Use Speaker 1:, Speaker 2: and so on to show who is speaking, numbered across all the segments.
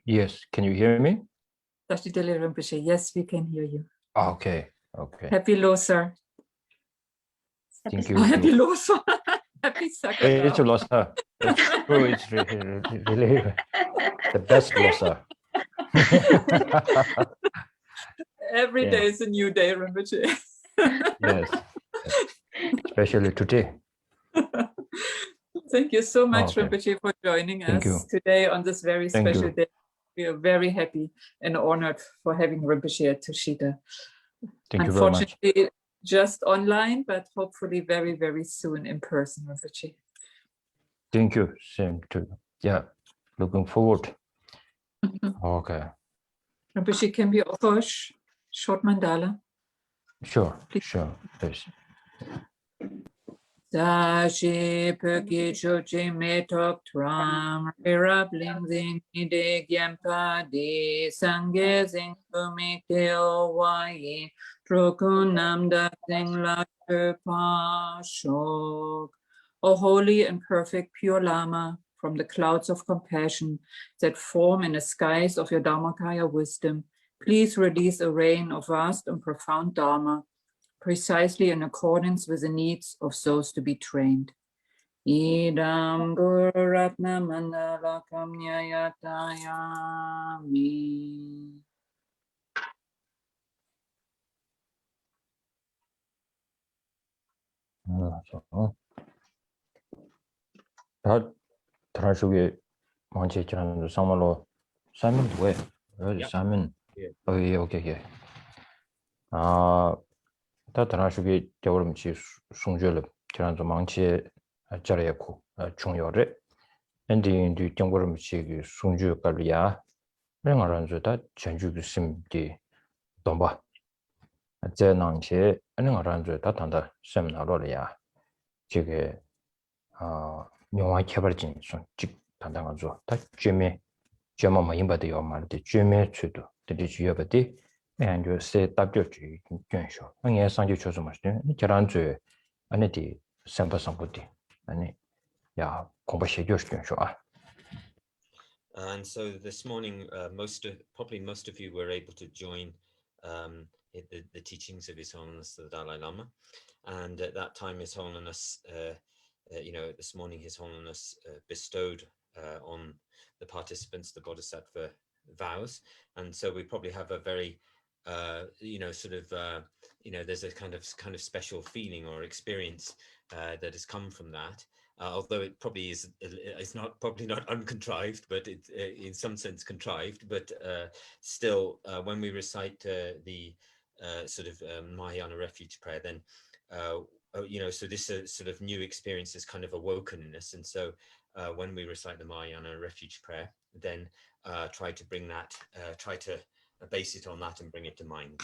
Speaker 1: Yes, can you hear me?
Speaker 2: Tashdele Rinpoche, yes, we can hear you.
Speaker 1: Okay.
Speaker 2: Happy Losar.
Speaker 1: Thank you.
Speaker 2: Happy Losar. Happy Saka Dawa.
Speaker 1: It's a Losar. It's true. It's really the best Losar.
Speaker 2: Every day is a new day, Rinpoche.
Speaker 1: Yes. Especially today.
Speaker 2: Thank you so much, Rinpoche, for joining us today on this very special day. We are very happy and honored for having Rinpoche at Tushita.
Speaker 1: Thank you very much.
Speaker 2: Unfortunately, just online, but hopefully very, very soon in person, Rinpoche.
Speaker 1: Thank you. Same to you. Yeah, looking forward. Okay.
Speaker 2: Rinpoche, can we offer short mandala?
Speaker 1: Sure, please.
Speaker 2: Dashi Perki Chochi Metok Tram Rira Blingzing Ide Gyampa Di Sangye Zing Kumik Teo Wayi Trokunam Da Sing La Shok. O holy and perfect pure Lama, from the clouds of compassion that form in the skies of your Dharmakaya wisdom, please release a rain of vast and profound Dharma, precisely in accordance with the needs of those to be trained. Idam Guratna Mandala Kamnyayatayami.
Speaker 1: 다 들어주게 먼저 있잖아요. 상말로 사면 왜? 사면 오케이. 다 들어주게 저름치 송주를 지난주 망치 자리에고 중요를 엔딩도 정보름치 송주까지야. 랭아란주다 전주도 심디 동바. 제낭치 랭아란주다 단다 세미나로야. 저게 영화 개발진 손직 단단하죠. 다 쯤에 점만 인바도 말도 쯤에 추도 되게 주요버디 and say 답변지 괜찮죠. 아니 상주 조사 맞죠. 저란주 안에디 선보디 아니 야 공부 시켜줘.
Speaker 3: And so this morning, most of you were able to join the teachings of His Holiness the Dalai Lama, and at that time, His Holiness, this morning, His Holiness bestowed on the participants the Bodhisattva vows, and so we probably have a very, there's a kind of special feeling or experience that has come from that. Although it probably is, it's probably not uncontrived, but it's in some sense contrived. But still, when we recite the Mahayana refuge prayer, then so this sort of new experience is kind of awoken in us. And so when we recite the Mahayana refuge prayer, then try to bring that, try to base it on that and bring it to mind.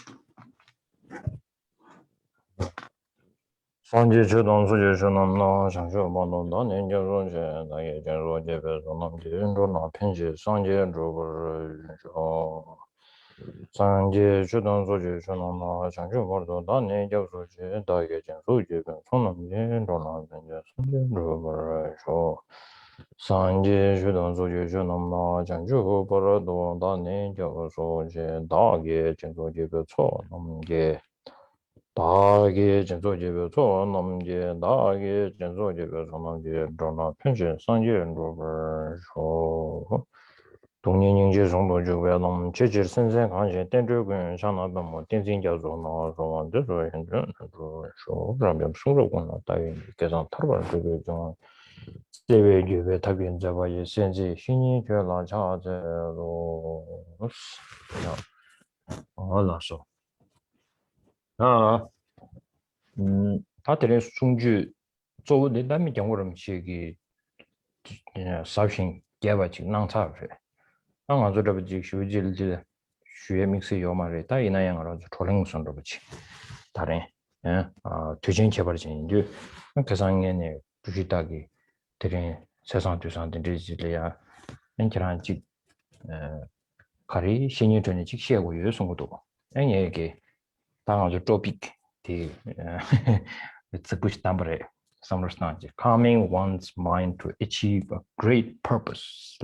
Speaker 1: Sanje chudon suje shunam na shangshu bandon da nenja roje da ye jen roje be zonam je ndo na penje sanje drobar sho sanje chudon suje shunam na shangshu bandon da nenja roje da ye jen roje be zonam je ndo na penje sanje drobar sho sanje chudon suje shunam na shangshu bandon da nenja roje da ye jen roje be zonam je 다게 전소제베 소 남제 다게 전소제베 소 남제 드나 펜션 상제로 소 동년인제 정도 주베 넘 제제 선생 관계 된저군 상나도 뭐 된진자조 나서 저저 현전 소 그러면 승로군 따위 계산 타르바 되게 좀 제외 주베 답변 잡아야 현재 신이 되라 자제로 알았어 다들의 송주 조의 남미 경우를 시기 사신 개발직 낭차fe angazorabji shujilji shue mixi yomar에 다 이나양으로 초랭선으로 붙이 다른 투진 개발진인데 계산에는 부지다기 들인 세상 두산된 리지리아 엔키란지 가리 신이 전에 직시하고 요송도 아니에게 당하죠 topic it's a good number calming one's mind to achieve a great purpose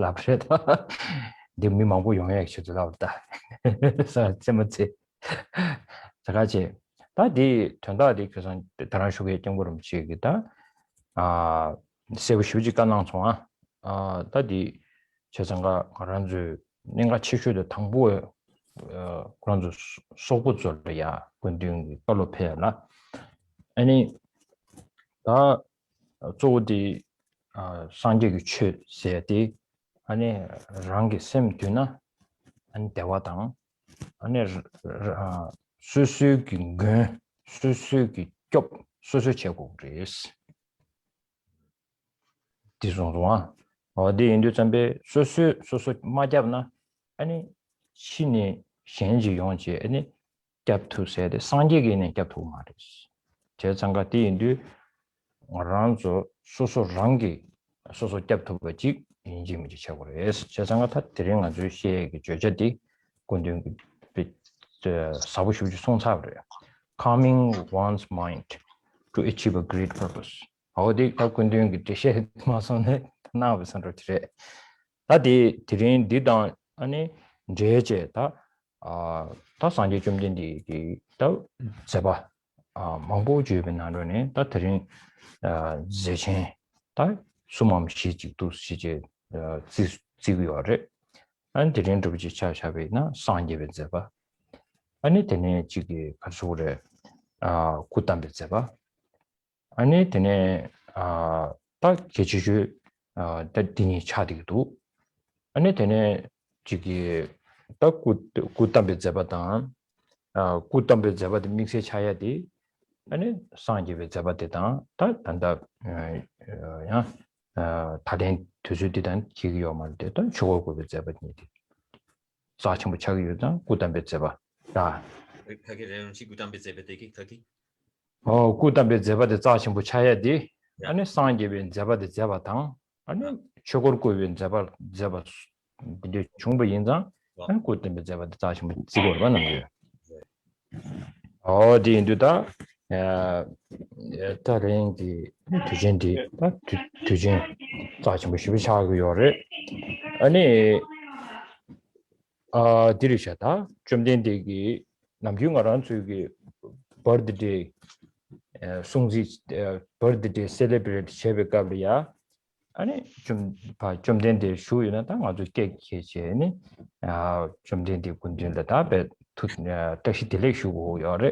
Speaker 1: 네 미망고 용해 치들라다 그래서 제목이 자가지 다디 전다디 그선 다른 쇼게 정보를 지기다 아 세부 쉬지 가능 총아 아 다디 재산가 가란주 내가 치슈의 당부에 그런 소부절이야 근데 걸로페라 아니 다 조디 상계기 최세디 아니 랑게 셈드나 안 대화당 아니 수수기 근 수수기 쪽 수수 제국리스 디존로아 어디 인도 잠베 수수 마잡나 아니 신이 현지 용지 아니 캡투세데 상계기는 캡투 말이스 제 장가디 인도 랑조 수수 랑기 수수 캡투버지 인지미지 차고레스 제 장가타 드링 아주 시에게 저저디 군중 사부슈지 송사브래요. Calming one's mind to achieve a great purpose. 어디 갖고 있는 게 대체 마선에 나와서는 그래. 다디 드린 디단 아니 제제다 다 산지 좀 된디 다 제바 망보 주변나로네 다 드린 제chen 다 수맘 시지도 시제 지구요래 안 드린 도지 차샤베나 산지베 제바 아니 되네 지기 가수래 고담베 제바 아니 되네 딱 계주주 다디니 차디도 아니 되네 지기 딱 고담베 제바다 고담베 제바데 믹스 차야디 아니 상지베 제바데다 다 단다 야 다른 투주디단 기기요 말때도 저거고 제바니디 사칭부 차기요다 고담베 제바 다
Speaker 3: 가게는 지구담배 제베되기 가기
Speaker 1: 고담베 제바데 자신부 차야디 아니 상제베 제바데 제바당 아니 초골고변 제바 근데 중부 인자 아니 고담베 제바데 자신부 지고를 받는 거예요 어디 인도다 다른기 투진디 투진 자신부 시비샤고요를 아니 디리샤다 좀 된디기 남중아란 저기 birthday 송지 birthday celebrate 쉐베가브리아 아니 좀 된데 쇼유나 당 아주 깨끗이니 좀 된데 군들다 배 다시 딜렉슈고 요래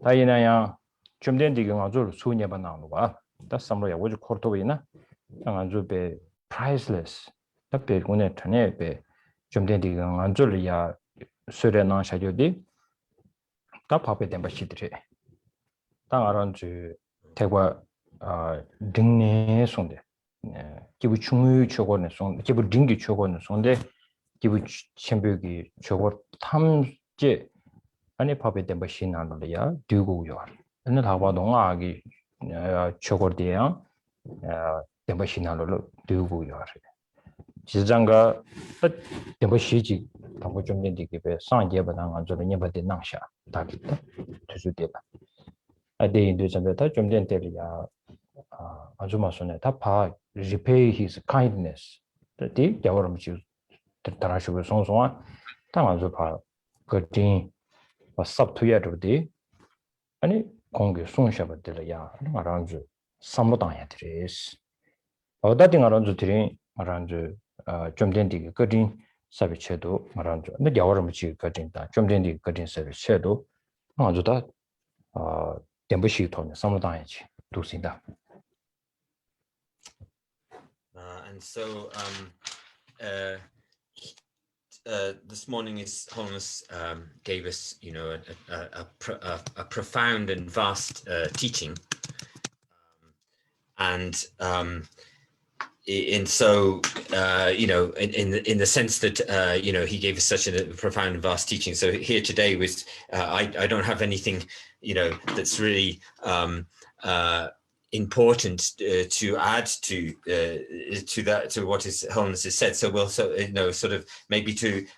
Speaker 1: 다이나야 좀 된데 아주 소녀바 나오는 거야 다 삼로야 아주 코르토비나 아주 배 priceless 답배 군에 전에 좀 된데 안줄이야 수련한 샤료디 다 밥에 된 것이들이 당 알아주 대과 등내 손데 기부 중요 초고는 손 기부 등기 초고는 손데 기부 챔벽이 초고 탐제 아니 밥에 된 것이 나는데야 두고요 근데 다봐 농아기 초고대야 된 것이 나로 두고요 지장가 된 것이지 당고 좀 된디게 상제보다 안저는 예버데 낭샤 다기다 투주데라 아데인도 전에다 좀 된데리야 아주 마선에 다파 repay his kindness 데 야워름지 따라시고 송송아 당아주 파 그팅 섭투야도데 아니 공개 송샤버들이야 말한주 삼로당야 드레스 어다딩 알아주 드린 말한주 좀 된디게 그팅 서비스도 말한죠. 근데 여러분이 거진다. 좀 된디 거진 서비스도 아주다 덴부시 돈에 삼로당이지. 두신다.
Speaker 3: And so this morning His Holiness gave us, you know, a profound and vast teaching, and so you know, in the sense that you know, he gave us such a profound and vast teaching. So here today was I don't have anything, you know, that's really important to add to that, to what His Holiness has said. So we'll, you know, sort of maybe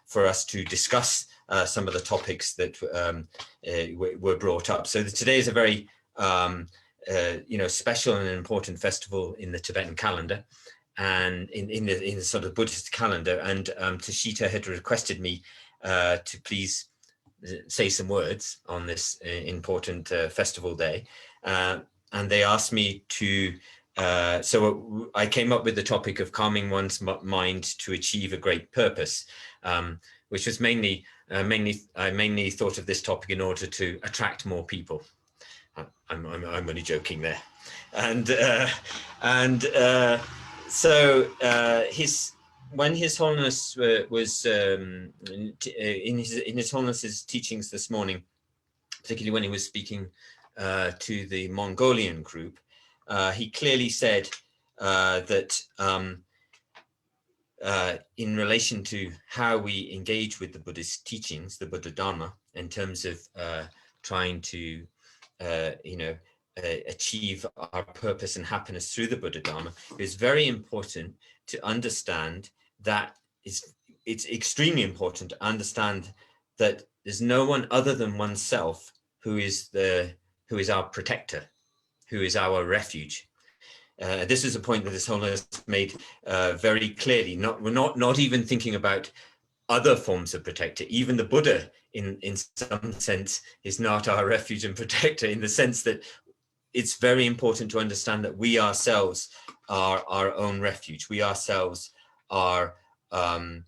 Speaker 3: for us to discuss some of the topics that were brought up. So today is a very you know, special and important festival in the Tibetan calendar. and in the sort of Buddhist calendar, and Tashita had requested me to please say some words on this important festival day, and they asked me to. So I came up with the topic of calming one's mind to achieve a great purpose, which was mainly I mainly thought of this topic in order to attract more people. I'm only joking there, so when His Holiness was in His Holiness's teachings this morning, particularly when he was speaking to the Mongolian group, he clearly said that in relation to how we engage with the Buddhist teachings, the Buddha Dharma, in terms of trying to achieve our purpose and happiness through the Buddha Dharma, it's very important to understand that it's extremely important to understand that there's no one other than oneself who is our protector, who is our refuge. This is a point that His Holiness made very clearly. We're not even thinking about other forms of protector. Even the Buddha, in some sense, is not our refuge and protector, in the sense that it's very important to understand that we ourselves are our own refuge. We ourselves are our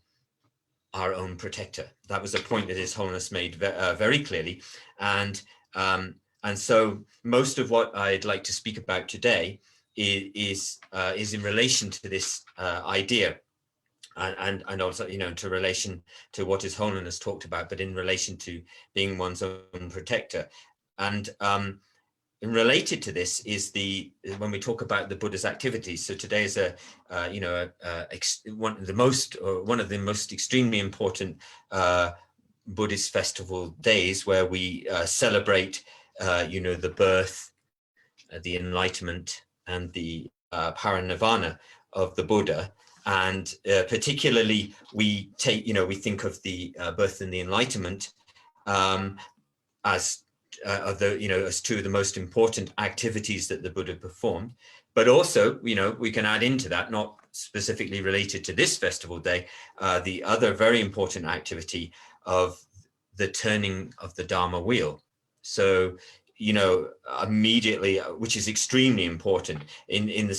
Speaker 3: own protector. That was a point that His Holiness made very clearly. And so most of what I'd like to speak about today is in relation to this idea, and also, to relation to what His Holiness talked about, but in relation to being one's own protector. And related to this is when we talk about the Buddha's activities. So today is one of the most extremely important Buddhist festival days, where we celebrate the birth, the enlightenment, and the parinirvana of the Buddha. And particularly we think of the birth and the enlightenment as as two of the most important activities that the Buddha performed. But also, we can add into that, not specifically related to this festival day, the other very important activity of the turning of the Dharma wheel. So, immediately, which is extremely important in the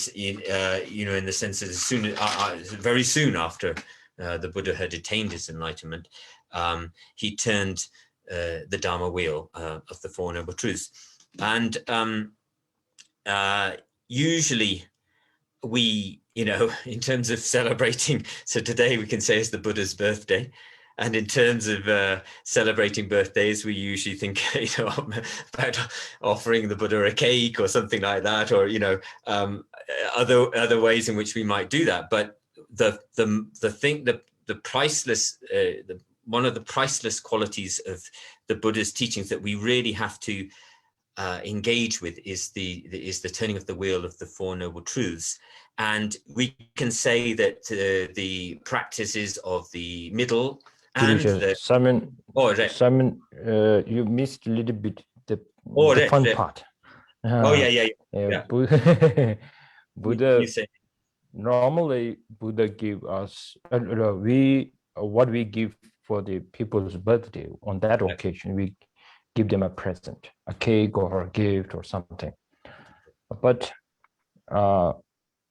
Speaker 3: sense that very soon after the Buddha had attained his enlightenment, he turned the Dharma wheel of the Four Noble Truths. And usually we, in terms of celebrating, so today we can say it's the Buddha's birthday. And in terms of celebrating birthdays, we usually think, about offering the Buddha a cake or something like that, or other ways in which we might do that. But one of the priceless qualities of the Buddha's teachings that we really have to engage with is the turning of the wheel of the Four Noble Truths. And we can say that the practices of the middle and
Speaker 1: Simon, you missed a little bit the fun part.
Speaker 3: Yeah.
Speaker 1: Buddha, normally Buddha give us what we give for the people's birthday. On that occasion, we give them a present, a cake or a gift or something. But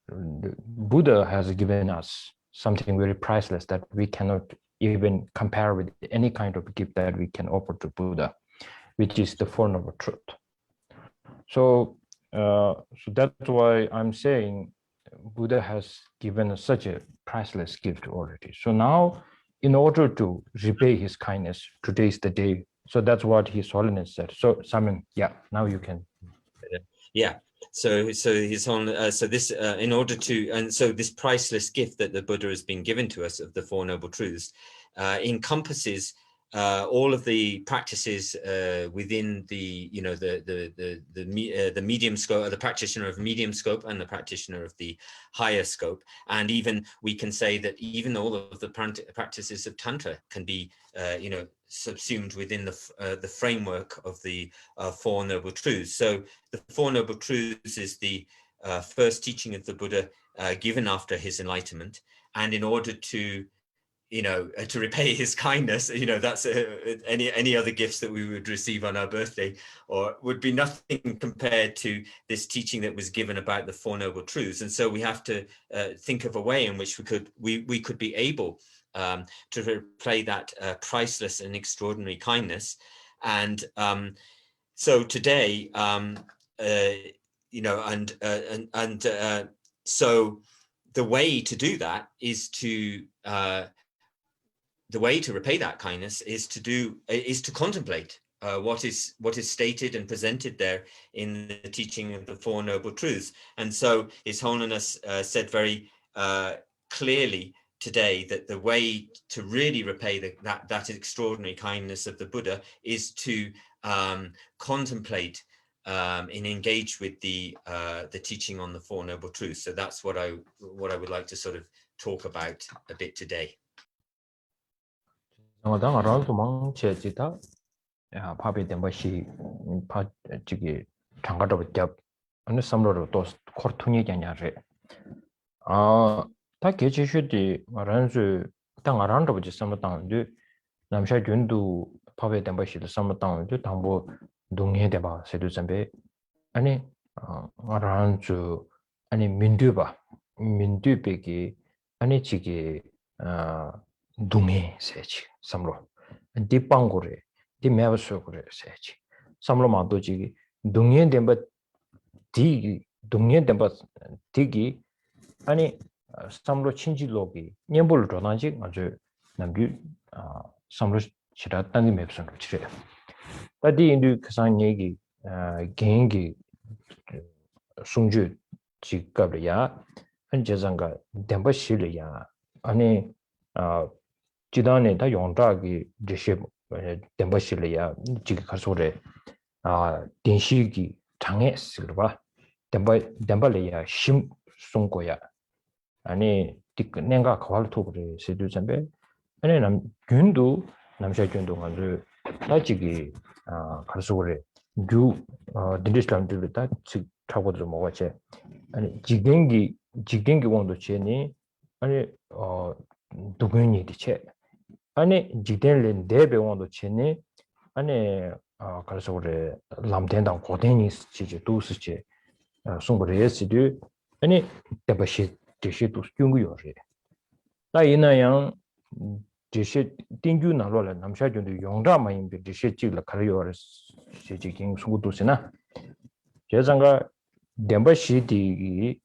Speaker 1: Buddha has given us something very priceless that we cannot even compare with any kind of gift that we can offer to Buddha, which is the Four Noble Truth. So that's why I'm saying Buddha has given us such a priceless gift already. So now, in order to repay his kindness, today is the day. So that's what His Holiness said. So Simon, now you can.
Speaker 3: So His Holiness, so this in order to, and so this priceless gift that the Buddha has been given to us of the Four Noble Truths encompasses all of the practices within the medium scope, the practitioner of medium scope and the practitioner of the higher scope. And even we can say that even all of the practices of Tantra can be subsumed within the framework of the Four Noble Truths. So the Four Noble Truths is the first teaching of the Buddha given after his enlightenment, and in order to, to repay his kindness, that's any other gifts that we would receive on our birthday, or would be nothing compared to this teaching that was given about the Four Noble Truths. And so we have to think of a way in which we could be able to repay that priceless and extraordinary kindness. And so today, so the way to do that is to the way to repay that kindness is to contemplate what is stated and presented there in the teaching of the Four Noble Truths. And so His Holiness said very clearly today that the way to really repay that extraordinary kindness of the Buddha is to contemplate and engage with the teaching on the Four Noble Truths. So that's what I would like to sort of talk about a bit today.
Speaker 1: 파베 덴바시 파 지기 장가도 잡 어느 섬로로 또 코르투니 냐냐레 다 개체슈디 말한주 땅 아란도 버지 섬땅도 남샤 준도 파베 덴바시도 섬땅도 당보 동해 대바 세도 점베 아니 아란주 아니 민두베기 아니 지기 동해 세치 섬로 디빵고레 di mewa suyo kore sayachi. Samlo mato chigi dungyen denpa digi ani samlo chinchi logi nyembolo rodanchi ngajo namgyu samlo chira tangi mepsan ro chire. Tadi indu kasang nyegi gengi sungju chigabla ya ani jazanga denpa shili ya ani jidane da yongzhaagi dreshe 덴바실이야 지금 가서래 denshigi 장애 쓰르바 덴발이야 심 송고야 아니 내가 과활토 그래 세두점배 아니 남 균도 남샤 균도 간주 다지기 가서 그래 주 딘디스람들 다 타고들 먹었지 아니 지겐기 원도 제니 아니 두근이 되체 아니 지된len 대배원도 체니 아니 그래서 우리 람된당 고den이 지지 도스지 송브레스디 아니 대바시 디시도 중요해 나 이나양 디시 띵주 나로라 남샤준도 용자마인데 디시 찍을 가려요 시지긴 송도스나 제상가 덴바시디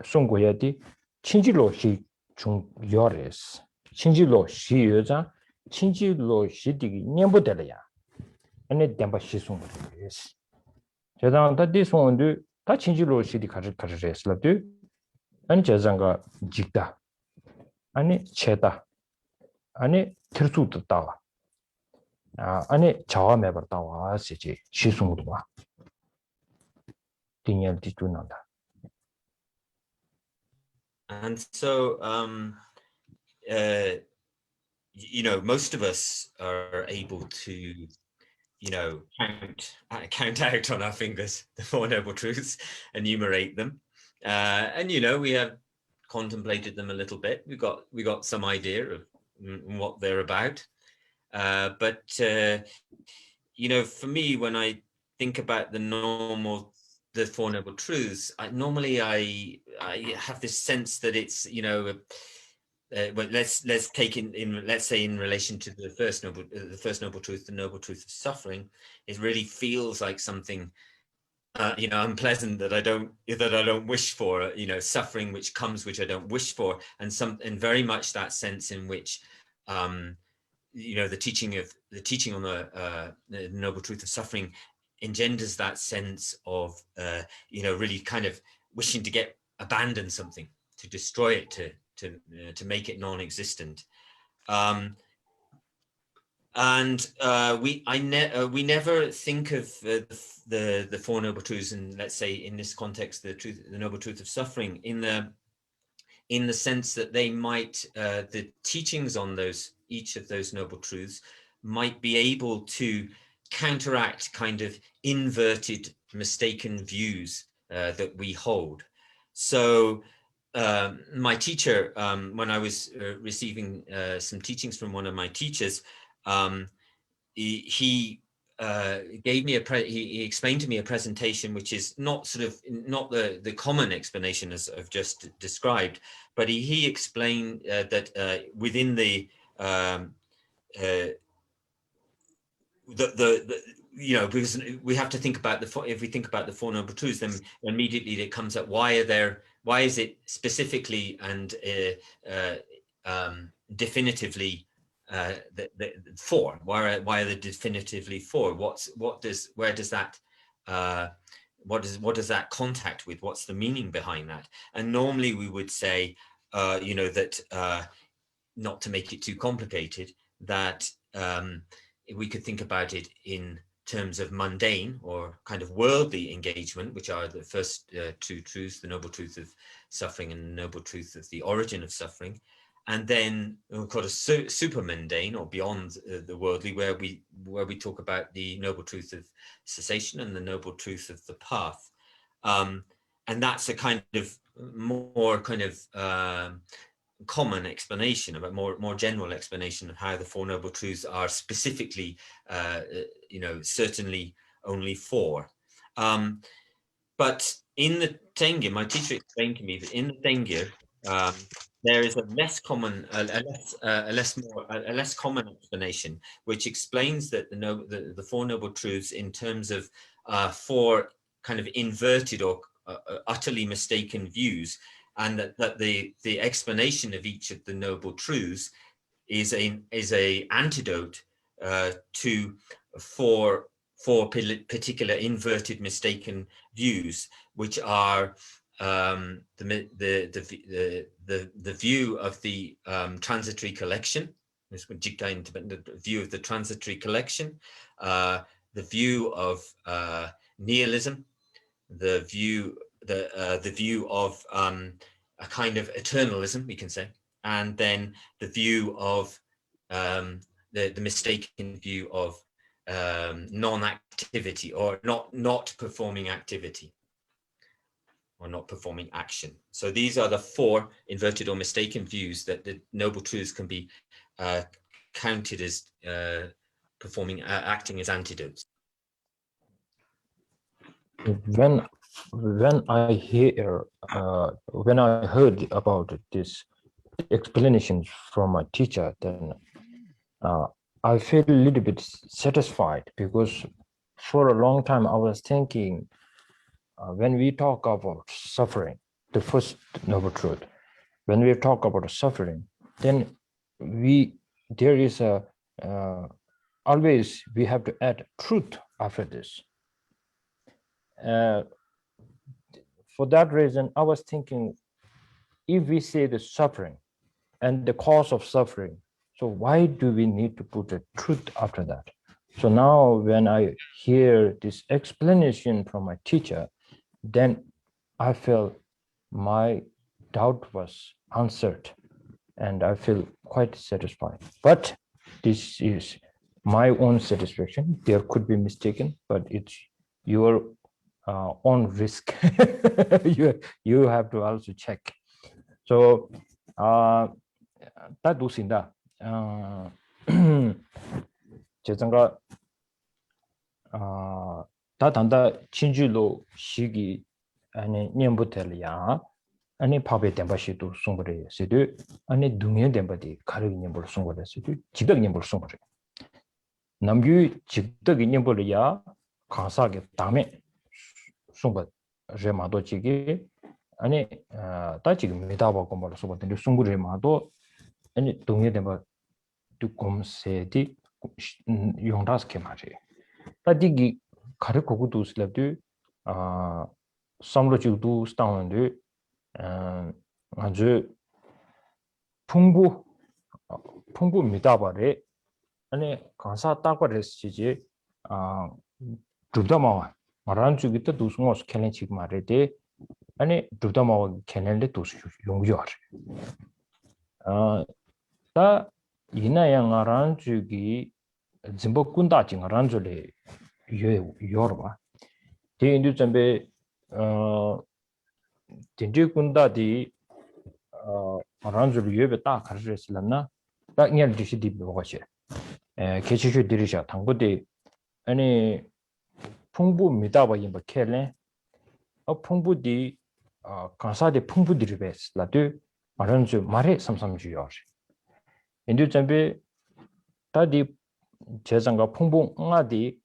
Speaker 1: 송고야디 친지로시 중요레스 친지로 시여자 친지로 시디기 년보다야 아니 덴바 시송です제가 다디 송도 다 친지로 시디 가르레스라도 아니 제장가 직다 아니 체다 아니 틀수도 아니 자와매 버다와 시지 시송도 와 딩열 뒤주난다
Speaker 3: And so most of us are able to, count out on our fingers the Four Noble Truths, enumerate them, and we have contemplated them a little bit. We got some idea of what they're about, but for me, when I think about the Four Noble Truths, I have this sense that it's but let's take let's say in relation to the first noble truth, the noble truth of suffering, it really feels like something unpleasant that I don't wish for, suffering which comes which I don't wish for, and very much that sense in which the teaching on the noble truth of suffering engenders that sense of really kind of wishing to abandon something, to destroy it, to make it non-existent, we never think of the Four Noble Truths, and let's say in this context the noble truth of suffering in the sense that they might the teachings on each of those noble truths might be able to counteract kind of inverted, mistaken views that we hold. So my teacher, when I was receiving some teachings from one of my teachers, he gave me he explained to me a presentation which is not not the common explanation as I've just described, but he explained that within the because we have to think about if we think about the Four Noble Truths, then immediately it comes up, why is it specifically and definitively the four? Why are they definitively four? What does that contact with? What's the meaning behind that? And normally we would say, that not to make it too complicated, that we could think about it in terms of mundane or kind of worldly engagement, which are the first two truths, the noble truth of suffering and the noble truth of the origin of suffering. And then we've got a super mundane or beyond the worldly, where we talk about the noble truth of cessation and the noble truth of the path. And that's a kind of more kind of common explanation, about more general explanation of how the Four Noble Truths are specifically, certainly only four. But in the Tengir, my teacher explained to me that in the Tengir, there is a less common explanation, which explains that the Four Noble Truths in terms of four kind of inverted or utterly mistaken views, and that the explanation of each of the noble truths is a antidote to four particular inverted mistaken views, which are the view of the transitory collection, the view of the transitory collection, the view of nihilism, the view of a kind of eternalism, we can say, and then the view of the mistaken view of non-activity, or not performing activity, or not performing action. So these are the four inverted or mistaken views that the noble truths can be counted as acting as antidotes.
Speaker 1: When I heard about this explanations from my teacher, then I feel a little bit satisfied, because for a long time I was thinking, when we talk about suffering, the first noble truth, when we talk about suffering, then there is always we have to add truth after this. For that reason, I was thinking, if we say the suffering and the cause of suffering, so why do we need to put a truth after that? So now when I hear this explanation from my teacher, then I feel my doubt was answered, and I feel quite satisfied. But this is my own satisfaction. There could be mistaken, but it's your own risk. You have to also check. So 다 두신다. 제가 다 단다 친주로 시기 아니 년부터야 아니 밥에 덴바시도 송거래 세도 아니 동해 덴바디 가르기 년부터 송거래 세도 지덕 년부터 송거래 남규 지덕 년부터야 강사게 다음에 송거 제마도 지기 아니 다 지금 메다바고 말서 보던데 송거래 마도 아니 동해 덴바 두콤세디 용다스케 마지 따디기 가르고고 두슬라도 삼로지도 스타운데 아주 풍부 미다바레 아니 강사 딱바레스지 두다마 마란주기도 두스모스 켈렌치 마레데 아니 두다마 켈렌데 두스 용조아 다 이나양 아란주기 짐복군다 징아란줄레 요르바 대인도 점베 진주군다디 ranzu yuebe ta kharreslamna ta ngel dishi di bogoche kechichu dirisha tangode ani 풍부 미다바 임바 켈레 풍부디 간사데 풍부디르베스 라드 마런주 마레 삼삼주요 인도 점베 다디 제장가 풍부응아디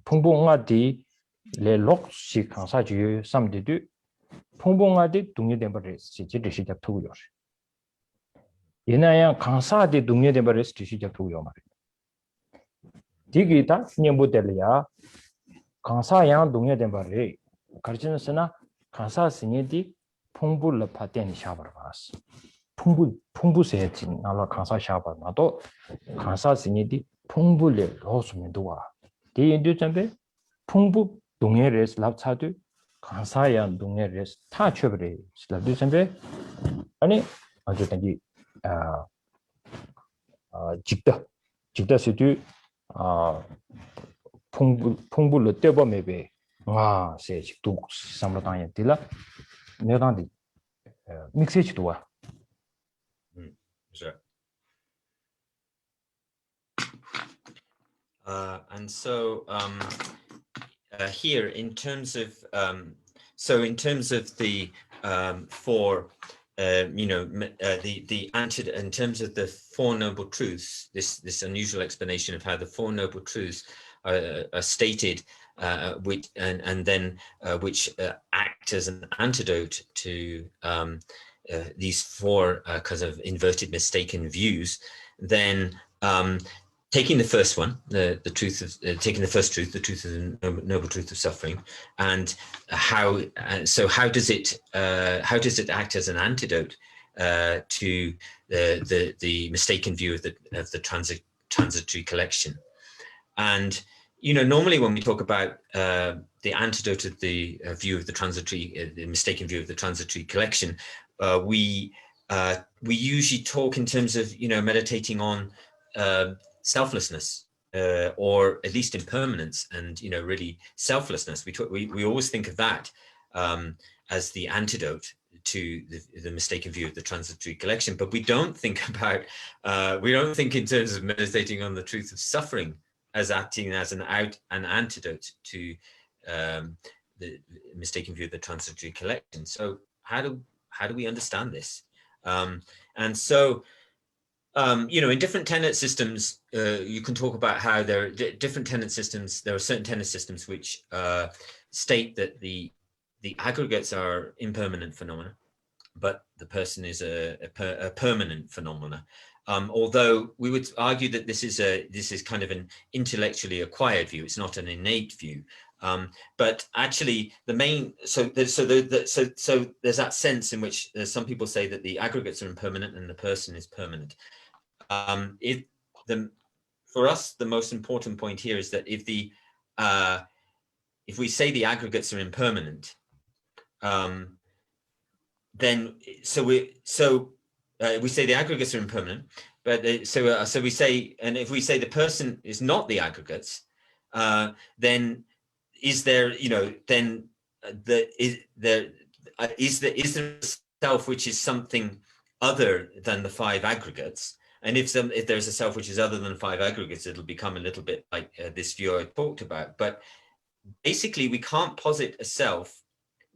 Speaker 1: 풍부응아디 레록시 간사주 삼디드 풍부응아디 동료된바레스 지지르시 잡투고요 얘나야 간사디 동료된바레스 지시 잡투고요 말 디기다 녀보델이야 강사양 동료된바레 가르치는스나 강사 스니디 풍부를 파텐 샤버바스 풍부세지 나라 강사 샤버 나도 강사 스니디 풍부를 로스면 도와 대인도 점에 풍부 동료레스 랍차도 강사양 동료레스 타 쳐버레 슬라도 점에 아니 아주 단지 직다스도 풍부를 떼보매베 세 직도 삼로당에 딜라 내단디 믹스치도 와
Speaker 3: Sure. And so here in terms of in terms of the four the antidote, in terms of the Four Noble Truths, this unusual explanation of how the Four Noble Truths are stated, which act as an antidote to these four kinds of inverted, mistaken views, then taking the first one, the truth of taking the first truth, the truth of the noble truth of suffering, and how does it act as an antidote to the mistaken view of the transitory collection? And normally when we talk about the antidote of the view of the transitory, the mistaken view of the transitory collection, we usually talk in terms of meditating on selflessness, or at least impermanence, and really selflessness. We always think of that as the antidote to the mistaken view of the transitory collection, but we don't think about we don't think in terms of meditating on the truth of suffering as acting as an antidote to the mistaken view of the transitory collection. So how do we understand this? And so in different tenet systems, you can talk about how there are different tenet systems. There are certain tenet systems which state that the aggregates are impermanent phenomena, but the person is a permanent phenomena. Although we would argue that this is kind of an intellectually acquired view. It's not an innate view. But actually, there's that sense in which some people say that the aggregates are impermanent and the person is permanent. For us, the most important point here is that if we say the aggregates are impermanent, then we say the aggregates are impermanent, but so we say, and if we say the person is not the aggregates, then is there is there a self which is something other than the five aggregates? And if there's a self which is other than five aggregates, it'll become a little bit like this view I talked about. But basically, we can't posit a self.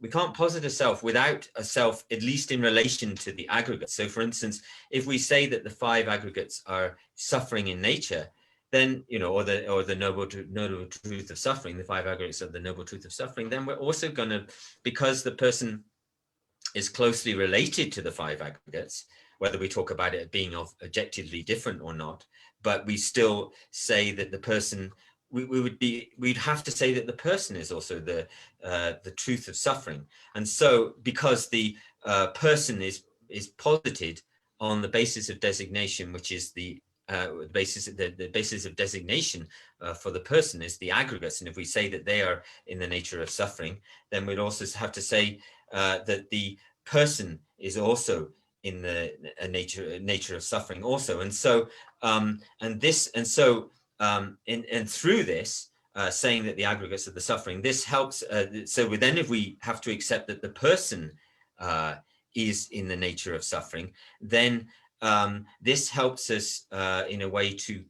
Speaker 3: We can't posit a self without a self, at least in relation to the aggregates. So, for instance, if we say that the five aggregates are suffering in nature, then or the noble truth of suffering, the five aggregates of the noble truth of suffering, then we're also going to, because the person is closely related to the five aggregates, whether we talk about it being objectively different or not, but we still say that the person, we'd have to say that the person is also the truth of suffering. And so because the person is posited on the basis of designation, which is the basis of designation for the person is the aggregates, and if we say that they are in the nature of suffering, then we'd also have to say that the person is also in the nature of suffering also. And so through this saying that the aggregates of the suffering, this helps. So then if we have to accept that the person is in the nature of suffering, then this helps us in a way to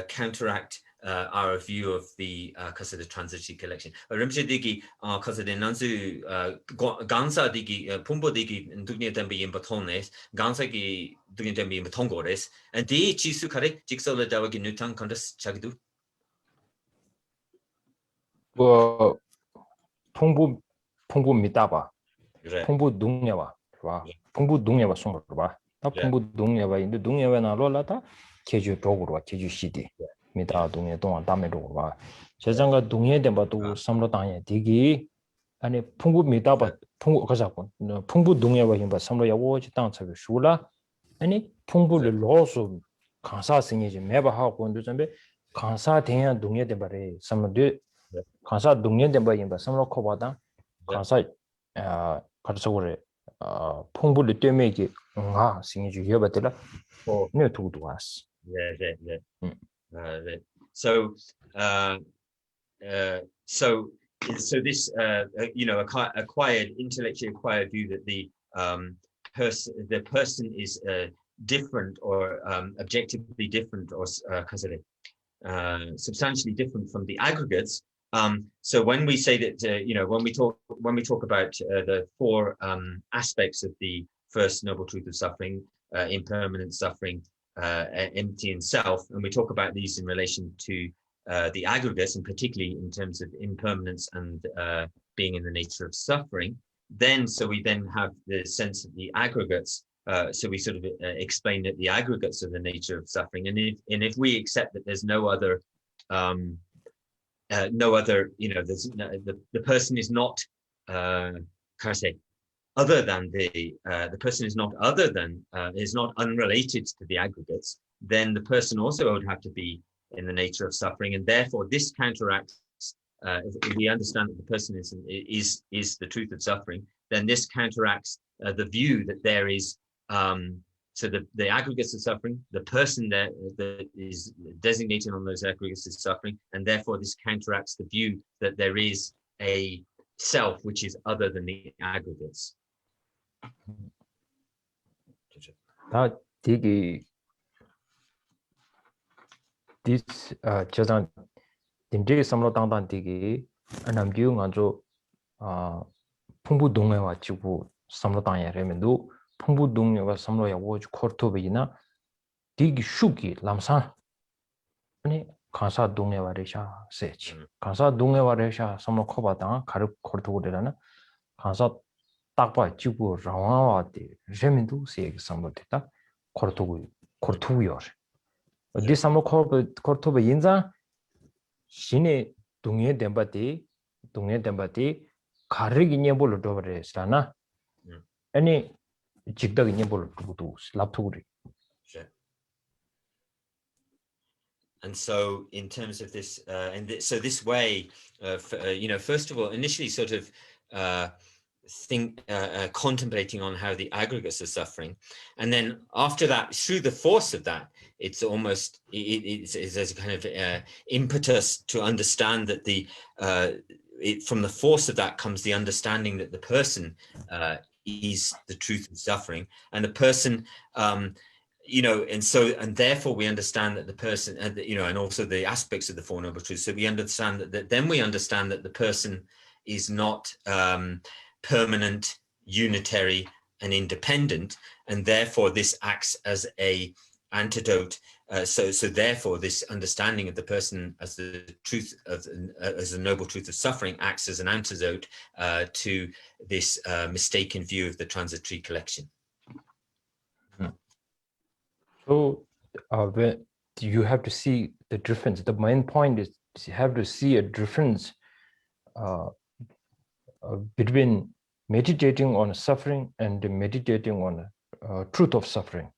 Speaker 3: counteract our view of the transitory collection. Rinpoche digi the nanzu gansa digi pumbo digi dunya tembi in batones, gansa gi dunya tembi in batongores, and di chisu kare jigsaw dawa gi nutan kandas chagdu.
Speaker 1: 풍부 미다봐. 풍부 동네와 봐. 풍부 동네와 송을 봐. 다 풍부 동네와 인도 동네와 나로라다 제주 쪽으로 와. 제주 시티. 미다 동네 동안 담에로 봐. 제장가 동네 된바도 삼로 땅에 되기 아니 풍부 미다봐. 풍부 가자고. 풍부 동네와 힘바 삼로 야고지 땅 차비 슈라. 아니 풍부를 로서 강사생이지 매바 하고 인도 전에 강사 대한 동네 된바래 삼로들 강사 동네 된바 힘바 삼로 코바다 강사 가르쳐 그래 풍부를 때문에 생이 주여받더라 네 두고 왔어.
Speaker 3: So this intellectually acquired view that the person is different or objectively different or substantially different from the aggregates. So when we say that, when we talk about the four aspects of the first noble truth of suffering, impermanent suffering, empty and self, and we talk about these in relation to the aggregates, and particularly in terms of impermanence and being in the nature of suffering, so we then have the sense of the aggregates. So we sort of explain that the aggregates are the nature of suffering, and if we accept that there's no other, there's the person is not, other than the person is not other than, is not unrelated to the aggregates, then the person also would have to be in the nature of suffering, and therefore this counteracts. If we understand that the person is the truth of suffering, then this counteracts the view that there is. So the aggregates of suffering, the person that is designated on those aggregates is suffering, and therefore this counteracts the view that there is a self which is other than the aggregates.
Speaker 1: This 저장 딘제 삼로 당당 되게 안남주 간조 풍부 동해와 지구 삼로 당야래면도 풍부 동해와 삼로야 워주 코르토베이나 디기 슈기 람산 아니 간사 동해와 레샤 세치 간사 동해와 레샤 삼로 코바당 가르 코르토고데라나 간사 딱바 지구 라와와데 레면도 세 삼로 됐다 코르토고요 This samlo kortoba yinza shine dungye dembati karigi nyebolo dobre stana ani jigdag nyebolo tugu laptuguri.
Speaker 3: And so in terms of this so this way first of all initially sort of contemplating on how the aggregates are suffering, and then after that through the force of that it's almost there's a kind of impetus to understand that from the force of that comes the understanding that the person is the truth of suffering, and the person and therefore we understand that the person and also the aspects of the Four Noble Truths, so we understand that then we understand that the person is not permanent, unitary, and independent, and therefore this acts as a antidote. So therefore this understanding of the person as the truth of as a noble truth of suffering acts as an antidote to this mistaken view of the transitory collection.
Speaker 1: So you have to see the difference. The main point is you have to see a difference between meditating on suffering and meditating on truth of suffering.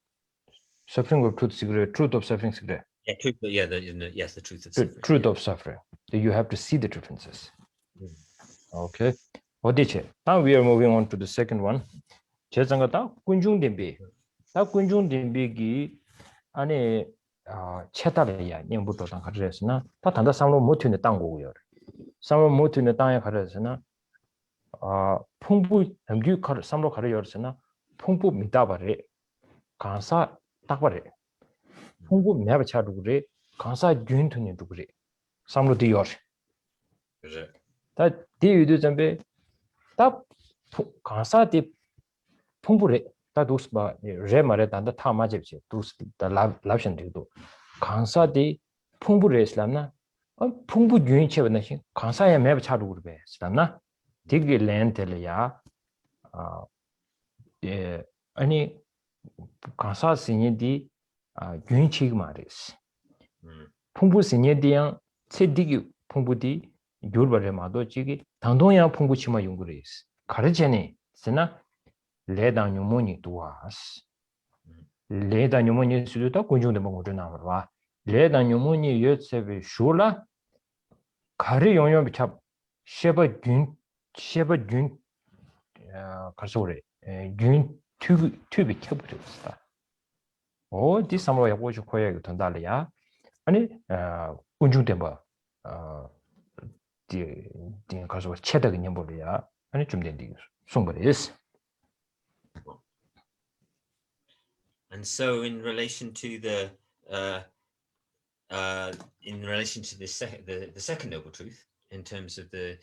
Speaker 1: Suffering of truth, truth of suffering.
Speaker 3: Yeah, truth, yes, the truth of suffering.
Speaker 1: Truth of suffering. So you have to see the differences. Okay. Now we are moving on to the second one. 제장가다 군중 dembi. 다 군중 dembi기 안에 체달이야. 님부터 당 가르쳤으나 다 단다 삼로 못 튀는 땅 거고요. 삼로 못 튀는 땅에 가르쳤으나 풍부 남규 삼로 가려 열으나 풍부 미다바래 간사 딱바래 풍부 매바 차루그래 간사 균톤이 두그래 삼로 디어 다 디유도 점베 다 간사 디 풍부래 다 도스바 레마레 단다 타마제지 도스 다 랍션디도 간사 디 풍부래 있으나 풍부 균체는 간사에 매바 차루그래 있으나 디기 렌텔이야 아니 간사 신이디 균치기 말이스 풍부 신이디양 체디기 풍부디 교르바레마도 지기 당동양 풍부치마 용구레스 가르제니 스나 레당 유모니 두아스 레당 유모니 수도다 군중데 먹어도 나와 레당 유모니 여체베 슈라 가르 용용 비차 쉐바균 가서래 균 튜브 켜버렸다. 디 삼로 야고주 코야 된다려야. 아니 군중대 디 가서 체득이 냠버려야. 아니 좀 된디 송버리스.
Speaker 3: And so in relation to the second noble truth, in terms of the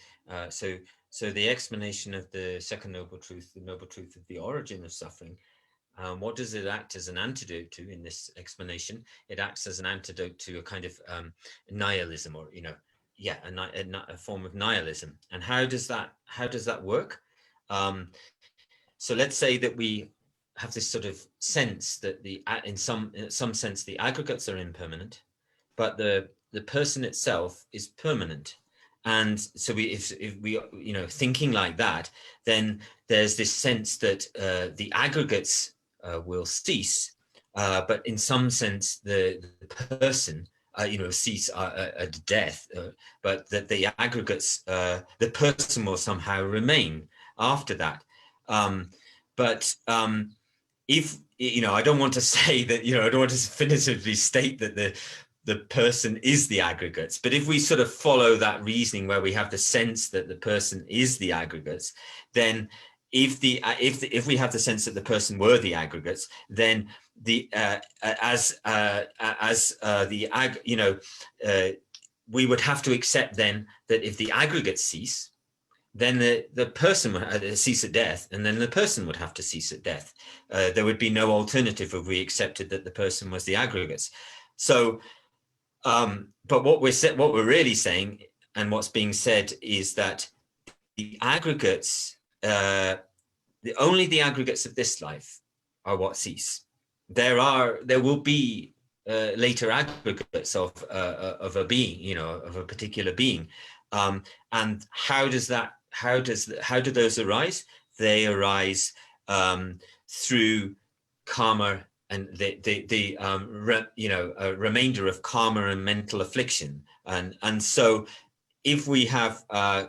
Speaker 3: so the explanation of the second noble truth, the noble truth of the origin of suffering, what does it act as an antidote to in this explanation? It acts as an antidote to a kind of nihilism, or a form of nihilism. And how does that work? So let's say that we have this sort of sense that in some sense the aggregates are impermanent, but the person itself is permanent. And so if we thinking like that, then there's this sense that the aggregates will cease, but in some sense the person cease at death, but that the aggregates, the person will somehow remain after that. But if I don't want to say that, I don't want to definitively state that the person is the aggregates, but if we sort of follow that reasoning where we have the sense that the person is the aggregates, then if we have the sense that the person were the aggregates, then we would have to accept then that if the aggregates cease, then the person would cease at death, and then the person would have to cease at death. There would be no alternative if we accepted that the person was the aggregates. So, but what we're really saying, and what's being said, is that the aggregates, only the aggregates of this life are what cease. There will be later aggregates of a being, of a particular being, and how do those arise? They arise through karma and the remainder of karma and mental affliction, and so if we have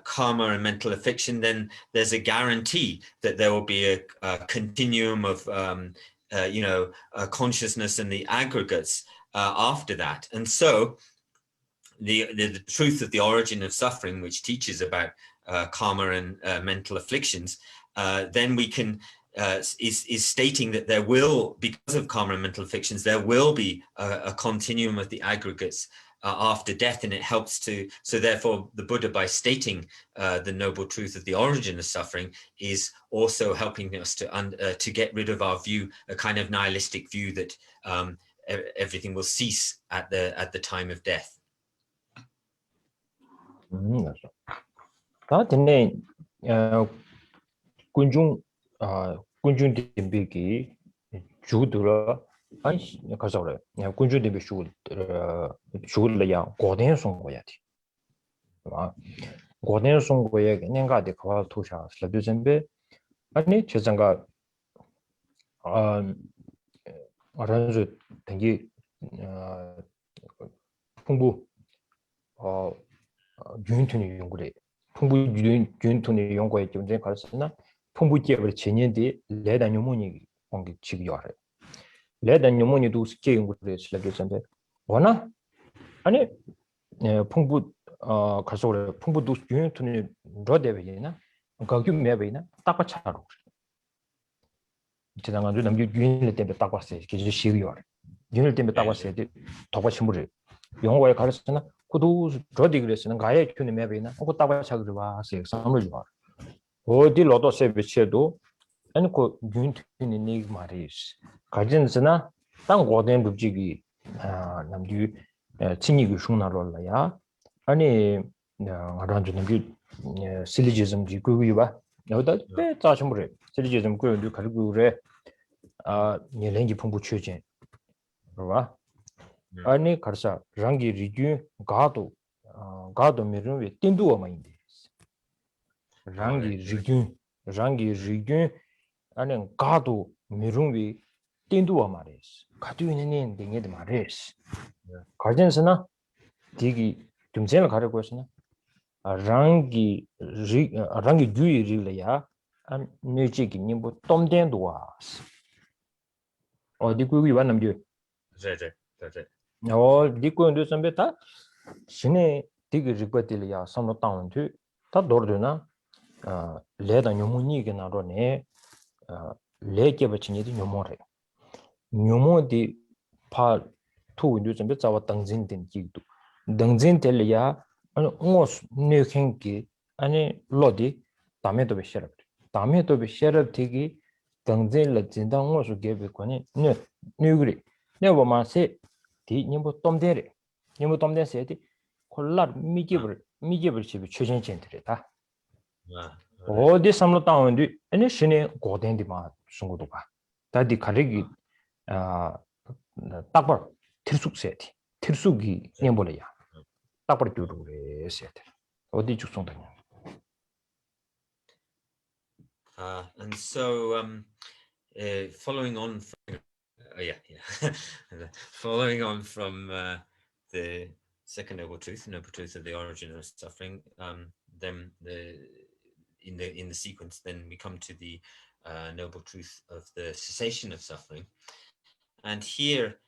Speaker 3: karma and mental affliction, then there's a guarantee that there will be a continuum of consciousness and the aggregates after that. And so the truth of the origin of suffering, which teaches about karma and mental afflictions, then we can is stating that there will, because of karma and mental afflictions, there will be a continuum of the aggregates after death, and it helps to, so therefore the Buddha, by stating the noble truth of the origin of suffering, is also helping us to get rid of our view, a kind of nihilistic view that everything will cease at the time of death.
Speaker 1: 군중 림비기 주들어 아니 가서래 군중 림비 슈글이야 고된 송고야지 고된 송고에 nen가데 가와 투샤 슬비젠베 아니 제장가 아란즈 땡기 풍부 윤톤이 연구래 풍부 윤톤이 연구에 좀 가르쳤나 풍부기업을 전년대 레단 유문이 공기 지기요래 레단 유문이도 스케 연구를 실력했는데 원아 아니 풍부 가서래 풍부도 윤톤이 로데베나 거기 매베나 딱바 차로 지난 주 남주 윤일 때문에 딱 봤어요. 기지 시기요. 윤일 때문에 딱 봤어요. 도과 침물이 영어에 가르쳤나? 그도 저디 그랬으는 가에 큐네 매베나 그거 딱 봐서 그래 봐서 선물 줘. 어디 로도 세비치에도 아니 그 윤트니 니 말이스. 가진스나 땅 고된 룹지기 남주 친이기 흉나로라야 아니 나랑 좀 남주 실리지즘 지구기 봐. 여기다 때 짜심을 해. 실리지즘 그런데 가지고 그래. 년랭이 풍부 취진. 그봐. 아니 가르사 랑기 리규 가도 가도 미르위 띵두어 마인데. 랑기 리규 아니 가도 미르위 띵두어 말이스. 가도 있는 딩에도 말이스. 가진스나 디기 좀 전에 가려고 했으나 랑기 주의리래야 안 뇌지기 님부 똥된도 와스. 어디 구기 완남주 디코인도 선배다 신의 디기 리버딜이야 선로 다운도 다 도르드나 레다 뇨무니게 나로네 레게 버치니도 뇨모래 뇨모디 파 투윈도 선배 자와 당진된 기도 당진텔이야 아니 오스 뇌행기 아니 로디 담에도 베셔럽 되기 당진을 진당 오스 게베코니 네 그리 내가 마세 디 님부 tom대세디 콜라 미geb을 집이 최신진들이다. 어디 삼로 다운디 아니 신의 고된디 마 중고도 봐. 다디 가르기 딱벌 틀숙세디 틀숙이 님보래야. 딱벌 뚜루래 세디. 어디 죽송다냐.
Speaker 3: And so following on from following on from the second noble truth of the origin of suffering, then in the sequence, then we come to the noble truth of the cessation of suffering. And here,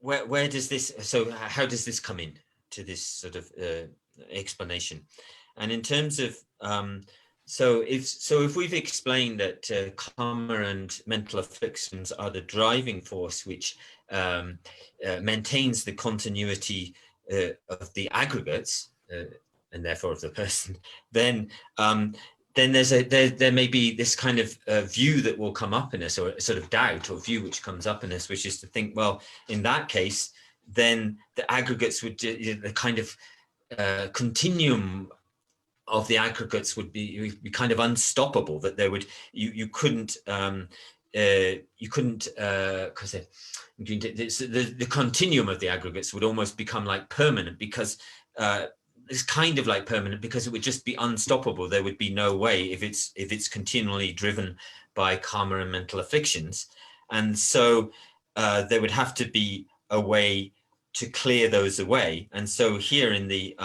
Speaker 3: where does this? So how does this come in to this sort of explanation? And in terms of so if we've explained that karma and mental afflictions are the driving force which maintains the continuity of the aggregates and therefore of the person, then there may be this kind of view that will come up in us, or a sort of doubt or view which comes up in us, which is to think, well, in that case, then the aggregates would the kind of continuum of the aggregates would be kind of unstoppable, that there would you couldn't the continuum of the aggregates would almost become like permanent, because it's kind of like permanent because it would just be unstoppable. There would be no way if it's continually driven by karma and mental afflictions, and so there would have to be a way to clear those away. And so here in the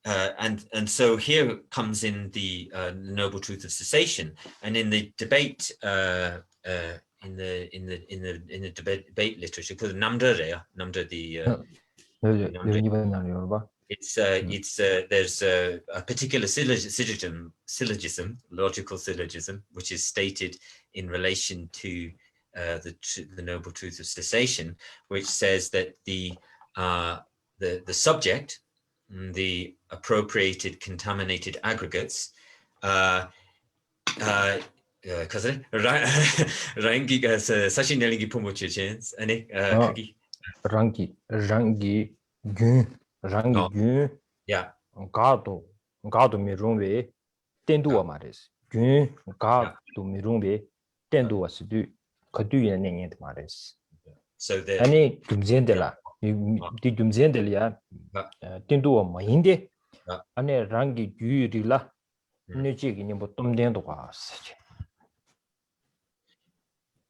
Speaker 3: and so here comes in the noble truth of cessation, and in the debate in the debate literature called Namdra it's there's a particular syllogism, logical syllogism, which is stated in relation to the noble truth of cessation, which says that the subject, the appropriated contaminated aggregates, rangi sashi nelingi pomoche chens ane kagi rangi
Speaker 1: 균
Speaker 3: yeah
Speaker 1: 가도 미롱웨 땡두와 말이스 균 가도 미롱웨 땡두와 스두 거두에 내년에 말이스
Speaker 3: so the
Speaker 1: 아니 금젠들라 이 금젠들이야 땡두와 마인데 아니 랑기 규리라 네지기니 뭐 tom된도가 쓰지.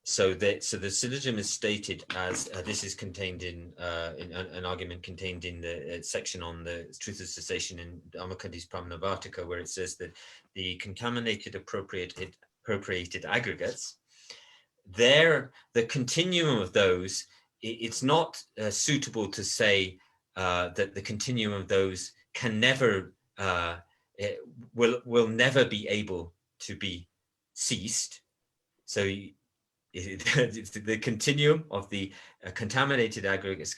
Speaker 3: So the syllogism is stated as this is contained in an argument contained in the section on the truth of cessation in Dhammakanti's Pramanavartika, where it says that the contaminated appropriated aggregates, the continuum of those, it's not suitable to say that the continuum of those can never will never be able to be ceased. So the continuum of the contaminated aggregates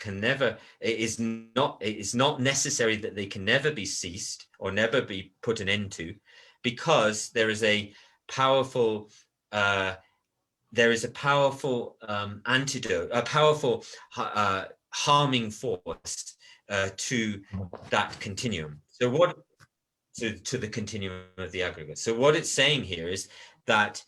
Speaker 3: is not necessary that they can never be ceased or never be put an end to, because there is a powerful antidote, a powerful harming force to that continuum. So what to the continuum of the aggregate. So what it's saying here is that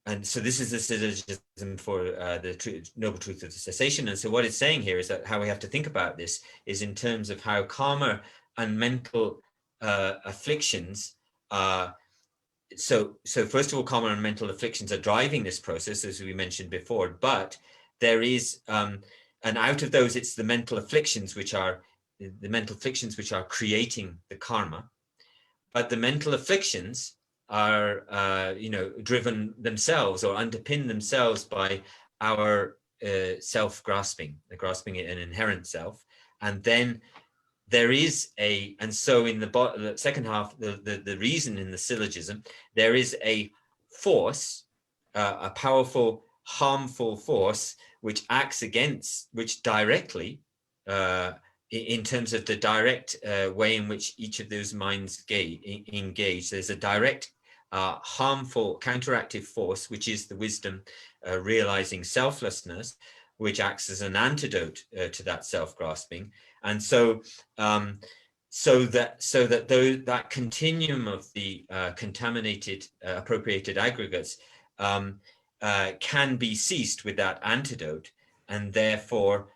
Speaker 3: and so this is the syllogism for the noble truth of the cessation. And so what it's saying here is that how we have to think about this is in terms of how karma and mental afflictions so first of all, karma and mental afflictions are driving this process, as we mentioned before, but there is and out of those, it's the mental afflictions which are creating the karma. But the mental afflictions are driven themselves or underpin themselves by our self-grasping, grasping an inherent self. And then there is and so in the second half, the reason in the syllogism, there is a force, a powerful, harmful force, which acts against, which directly, in terms of the direct way in which each of those minds engage, there's a direct, harmful, counteractive force, which is the wisdom realizing selflessness, which acts as an antidote to that self-grasping. And so, that continuum of the contaminated, appropriated aggregates can be ceased with that antidote, and therefore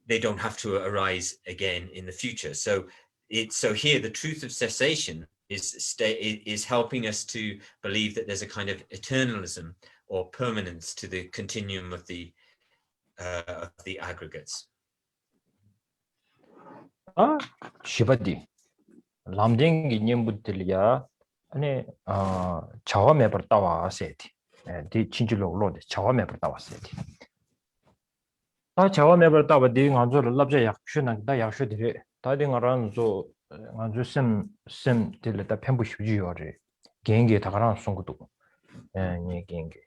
Speaker 3: they don't have to arise again in the future. So here the truth of cessation is helping us to believe that there's a kind of eternalism or permanence to the continuum of the aggregates.
Speaker 1: 시바디 람딩 인연부들이야 아니 자와매 버다와 세티 디 진실로 올로데 자와매 버다와 세티 다 자와매 버다와 디 간조를 랍제 약슈난 다 약슈들이 다딩 알아서 간조 셈 딜다 편부 쉬지요리 개인게 다가랑 송고도 니 개인게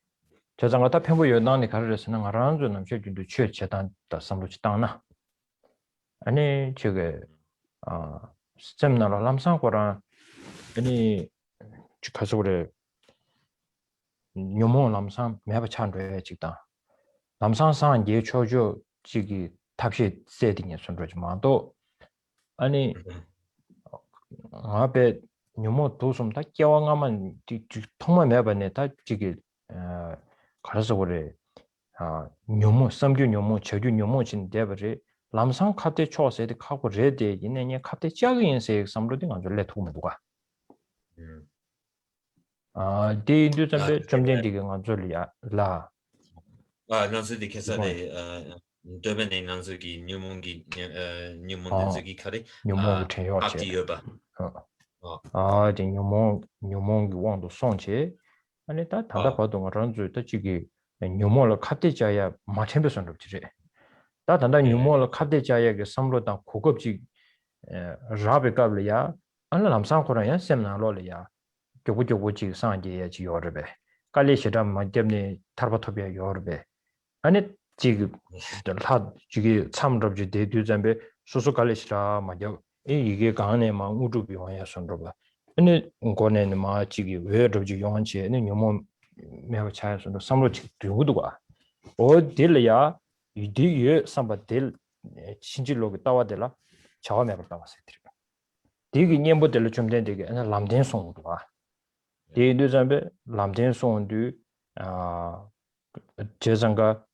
Speaker 1: 저장가 다 편부 연나니 가르려서는 알아서 남셔진도 취체단 다 삼로치 땅나 아니 저게 시스템나라 람상고라 아니 가서 그래 묘모 람상 매바 찬도에 직다 람상상 예초조 지기 탑시 세팅에 손로지마도 아니 앞에 묘모 도좀 다 깨왕하면 통만 매바네 다 지기 가서 그래 묘모 삼주 묘모 저주 묘모 진대버리 람상 카테 초세데 카고 레데 이내니 카테 작은세 삼로딩 안줄레 도면 누가 데인도 잠베 점쟁디가 안줄이야 라
Speaker 3: 난수디 계산에 더벤에 난수기 뉴몬기 뉴몬데즈기 카레
Speaker 1: 묘모 체요체
Speaker 3: 합디여바
Speaker 1: 데 묘모 왕도 송체 아니 다 단다 봐도 그런줄 뜻이기 묘모를 카테자야 마쳔베선 없지래 다 단다 뉴모를 카데자에게 삼로다 고급지 라베가블이야 안나 남상코라야 셈나로리야 교고교고지 상제야 지요르베 깔리시다 마데네 타르바토비아 요르베 아니 지금 다 지기 참럽지 대두잔베 소소 깔리시라 마죠 이게 강에 막 우주비 와야 선로바 아니 고네는 마 지기 왜럽지 용한치에는 뉴모 매우 차야선도 삼로 두고도가 어딜이야 이디에 삼바델 신질로가 따와들라 자와매를 따왔어요. 디기 년부터 좀 된되게 아니 람덴 송도가 디도 잠베 람덴 송도 제상가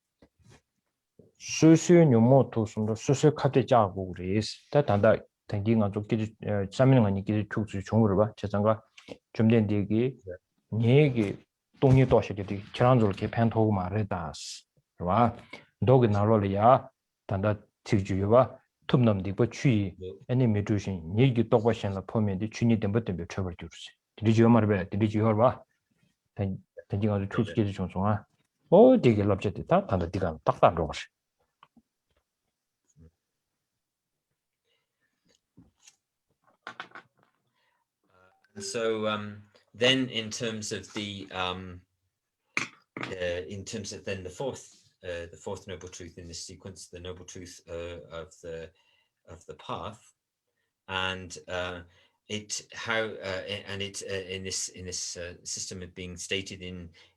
Speaker 1: 수수 뇨모토 송도 수수 카드 짜고 그래스 다 단다 땡기가 좀 끼지 삼미는 아니 끼지 축주 종으로 봐 제상가 좀 된되게 얘기 동이 도시게 지난주에 펜토고 말했다스 봐 도그 나로리아 단다 지주요와 톱넘디고 취 애니 메두신 얘기 똑바신라 포면데 취니 덴버데 처벌 주르시 디리지오 말베 디리지오 봐 땡기가 추스게 좀 좋아 되게 럽제다 단다 디가 딱딱 로시
Speaker 3: So then in terms of the then the fourth noble truth in this sequence, the noble truth of the path, and it in this system of being stated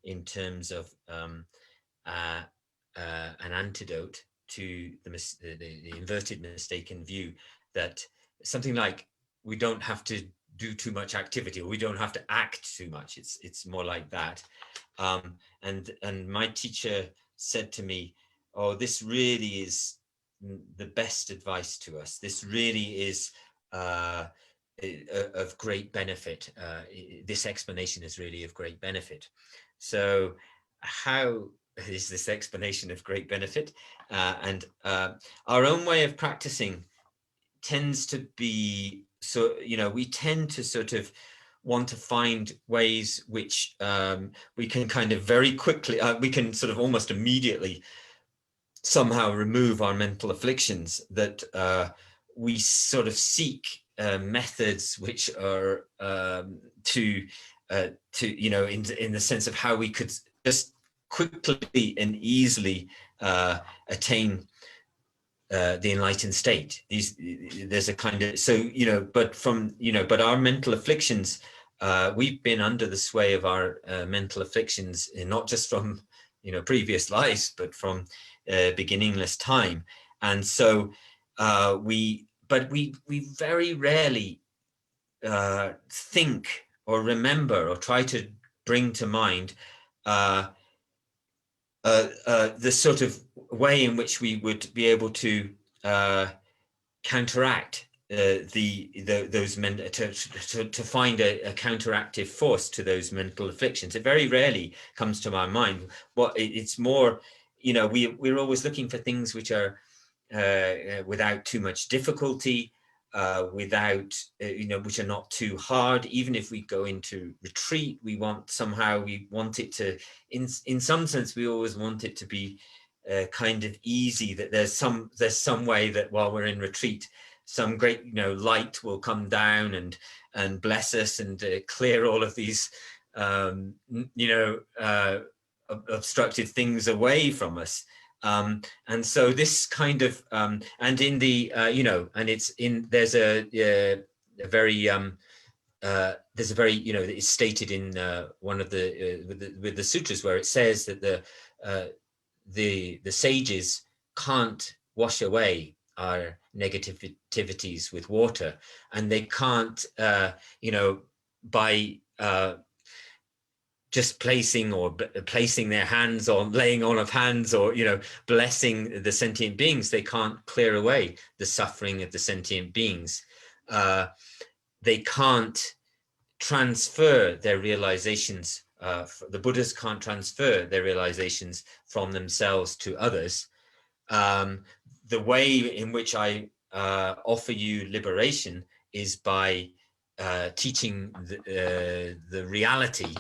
Speaker 3: in terms of an antidote to the inverted mistaken view that something like we don't have to do too much activity, or we don't have to act too much. It's more like that. And my teacher said to me, "Oh, this really is the best advice to us. This really is of great benefit. This explanation is really of great benefit." So how is this explanation of great benefit? And our own way of practicing tends to be, so, we tend to sort of want to find ways which we can kind of very quickly, we can sort of almost immediately somehow remove our mental afflictions, that we sort of seek methods which are to in the sense of how we could just quickly and easily attain the enlightened state. There's a kind of, so, but our mental afflictions, we've been under the sway of our mental afflictions, not just from, previous lives, but from beginningless time. And so we very rarely think or remember or try to bring to mind the sort of way in which we would be able to counteract those to find a counteractive force to those mental afflictions. It very rarely comes to my mind. It's more, we're always looking for things which are without too much difficulty, without, which are not too hard. Even if we go into retreat, we want it to, in some sense, we always want it to be kind of easy, that there's some way that while we're in retreat, some great, light will come down and bless us and clear all of these, obstructed things away from us. And so this kind of, and in the, and it's in, there's a very, it's stated in one of with the sutras, where it says that the sages can't wash away our negativities with water, and they can't, by just placing their hands, or laying on of hands, or blessing the sentient beings, they can't clear away the suffering of the sentient beings. They can't transfer their realizations. The Buddhas can't transfer their realizations from themselves to others. The way in which I offer you liberation is by teaching the reality,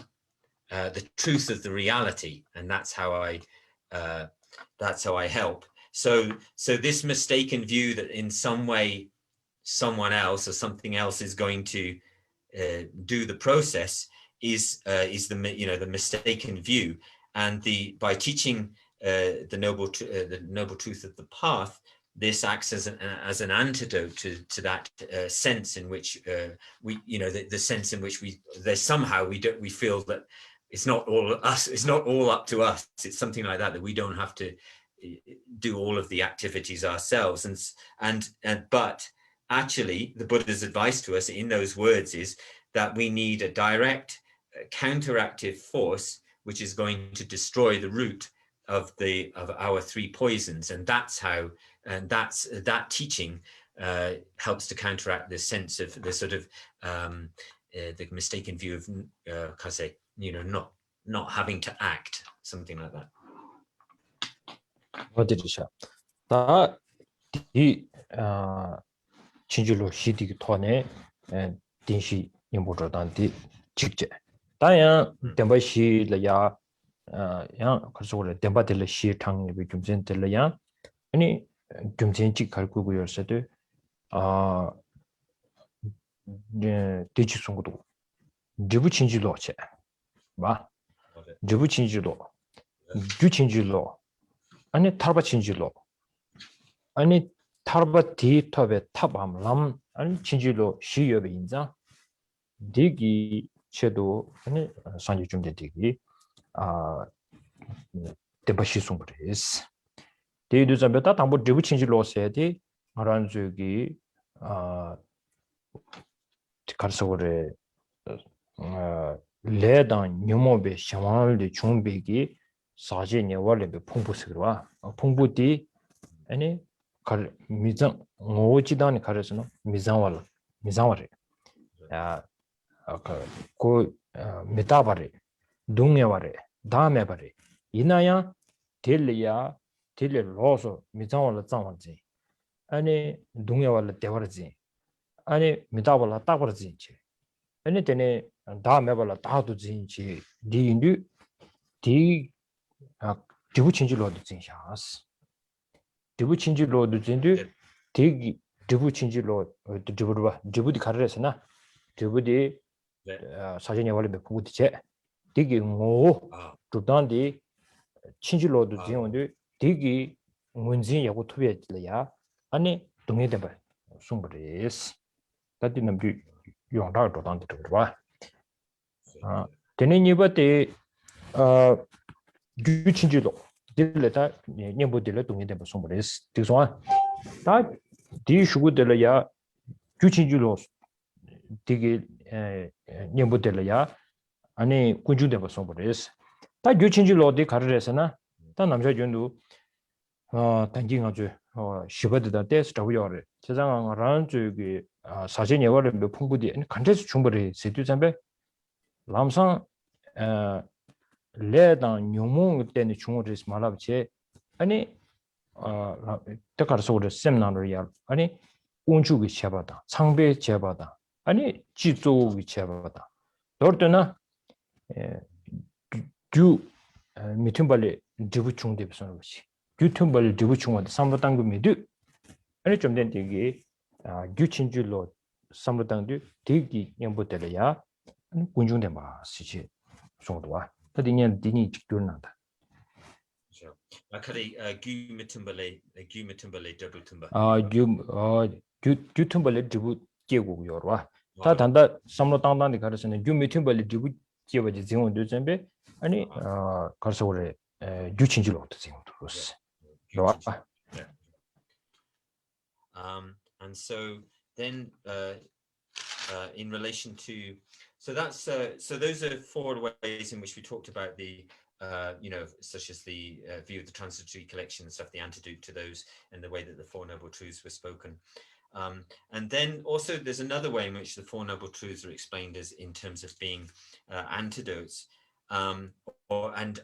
Speaker 3: the truth of the reality, and that's how I help. So this mistaken view that in some way someone else or something else is going to do the process is the mistaken view. And by teaching the noble truth of the path, this acts as an antidote to that sense in which we, the sense in which we feel that it's not all us, it's not all up to us. It's something like that we don't have to do all of the activities ourselves. But actually, the Buddha's advice to us in those words is that we need a direct counteractive force which is going to destroy the root of our three poisons, and that's how, and that teaching helps to counteract this sense of the sort of the mistaken view of not having to act, something like that.
Speaker 1: 어디리샤 다 이 진주로 시디기 토네 딘시 임보저단디 직제 다야 덴바시라야 야 그래서 덴바들 시탕 비좀센들야 아니 좀센직 갈구고요서도 네 대지송도 Jibu Chinji Lo che. Ba.
Speaker 3: Got it.
Speaker 1: Jibu Chinji Lo. Ju Chinji Lo. Ani Tarba Chinji Lo. Ani Tarba Ti Tobe Tabam Lam. Ani Chinji Lo Shi Yobe Inza. Digi Chedo. Ani Sanji Jumde Digi. Debashi Sumbres. Didu Zambeta Tambo Jibu Chinji Lo se di. Maranzugi. Karsagore. 레단 뉴모베 샤말리 중베기 사제니 월레베 풍부스그와 풍부디 아니 갈 미장 오지단이 가르스노 미장와레 고 메타바레 동네와레 다메바레 이나야 딜리아 딜레로서 미장와라 장원지 아니 동네와라 대와르지 아니 메타발라 따버지 아니 때네 다음에발라 다도 진지 디인류 디 디부친지로도 진샤스 디부친지로도 진디 디 디부친지로 디부르바 디부디 가르레스나 디부디 사진에 원래 부부디체 디기 오 두단디 친지로도 진원디 디기 문진 야고 투베질이야 아니 동해대바 숨브레스 다디는 비 용다도 단디 들어봐 데네니버데 규친지로 딜레다 녀보딜레 동의된 소모레스 디소아 다 디슈고들이야 규친지로 디게 녀보딜이야 아니 군주된 소모레스 다 규친지로디 가르레스나 다 남자준도 단징아주 시버드다 데스타고요레 세상은 란주기 사진이 원래 몇 풍부디 간제스 충분히 세두잔베 람상 레단 뉴몽 때는 중앙에서 말하지 아니 때가서로 세미나를 아니 운주기 제바다 상배 제바다 아니 지조기 제바다 너르드나 주 미팅발레 디부충데 무슨 것이 유튜브를 디부충한테 삼부당도 미드 아니 좀 된 되게 규친줄로 삼부당도 되게 연부들이야 군중대 마시지 정도와 그냥 디니 직도난다
Speaker 3: 그렇죠. 아카리 규미tumbal레 더블tumba
Speaker 1: 규tumbal레 디부 계고요와 다 단다 삼로당당이 가르치는 규미tumbal레 디부 계버지 지원도 전에 아니 가서 그래 규친줄로 지원도스
Speaker 3: and so then in relation to so those are four ways in which we talked about the such as the view of the transitory collection and stuff, the antidote to those, and the way that the Four Noble Truths were spoken. And then also there's another way in which the Four Noble Truths are explained as in terms of being antidotes, and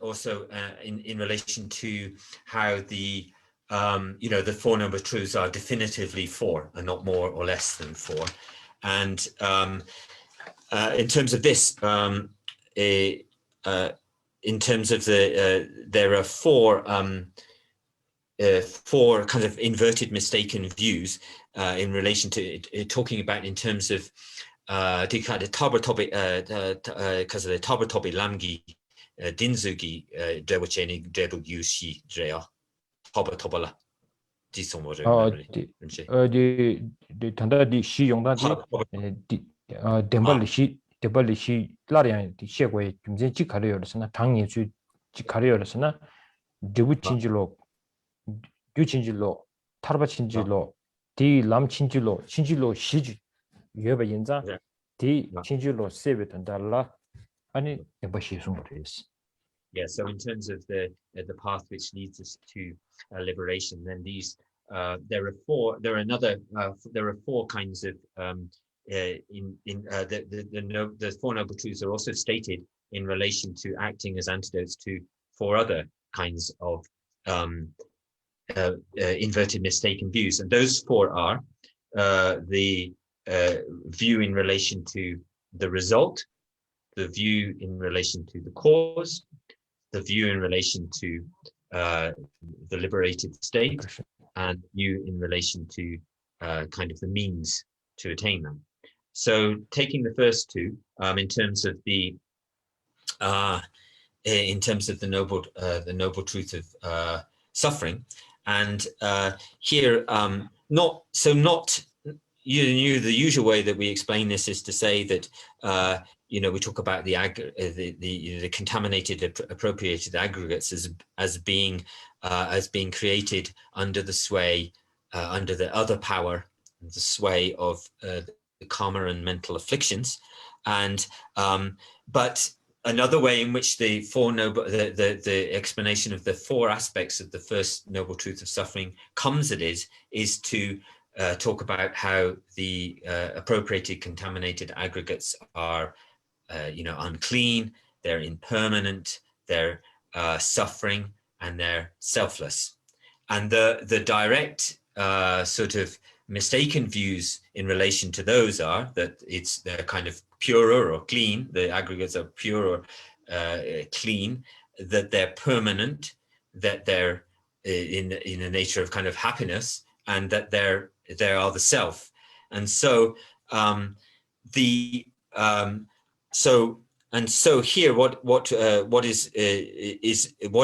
Speaker 3: also in relation to how the the Four Noble Truths are definitively four and not more or less than four. And in terms of this, in terms of there are four kind of inverted mistaken views in relation to talking about in terms of the tabartobi because of the tabartobi lamgi dinzugi dewacheni debu yushi drea tabartobala disomore
Speaker 1: di tanda di shi yongda di 데벌리 시 라리안 디 셰고에 김제 지 가려였으나 당이 주 가려였으나 디부 친질로 유 친질로 타르바 친질로 디 람 친질로 시지 예바 인자 디 친질로 세베던 달라 아니 데버시 숨버리스.
Speaker 3: Yeah, so in terms of the path which leads us to liberation, then these there are four kinds of the Four Noble Truths are also stated in relation to acting as antidotes to four other kinds of inverted mistaken views, and those four are the view in relation to the result, the view in relation to the cause, the view in relation to the liberated state, and view in relation to kind of the means to attain them. So taking the first two, in terms of the noble truth of suffering, and here not the usual way that we explain this is to say that we talk about the contaminated appropriated aggregates as being created under the sway under the other power, the sway of the karma and mental afflictions, and but another way in which the explanation of the four aspects of the first noble truth of suffering comes at it is to talk about how the appropriated contaminated aggregates are unclean, they're impermanent, they're suffering, and they're selfless. And the direct sort of mistaken views in relation to those are that they're kind of purer or clean, the aggregates are pure or clean, that they're permanent, that they're in a nature of kind of happiness, and that they are the self. And so so here what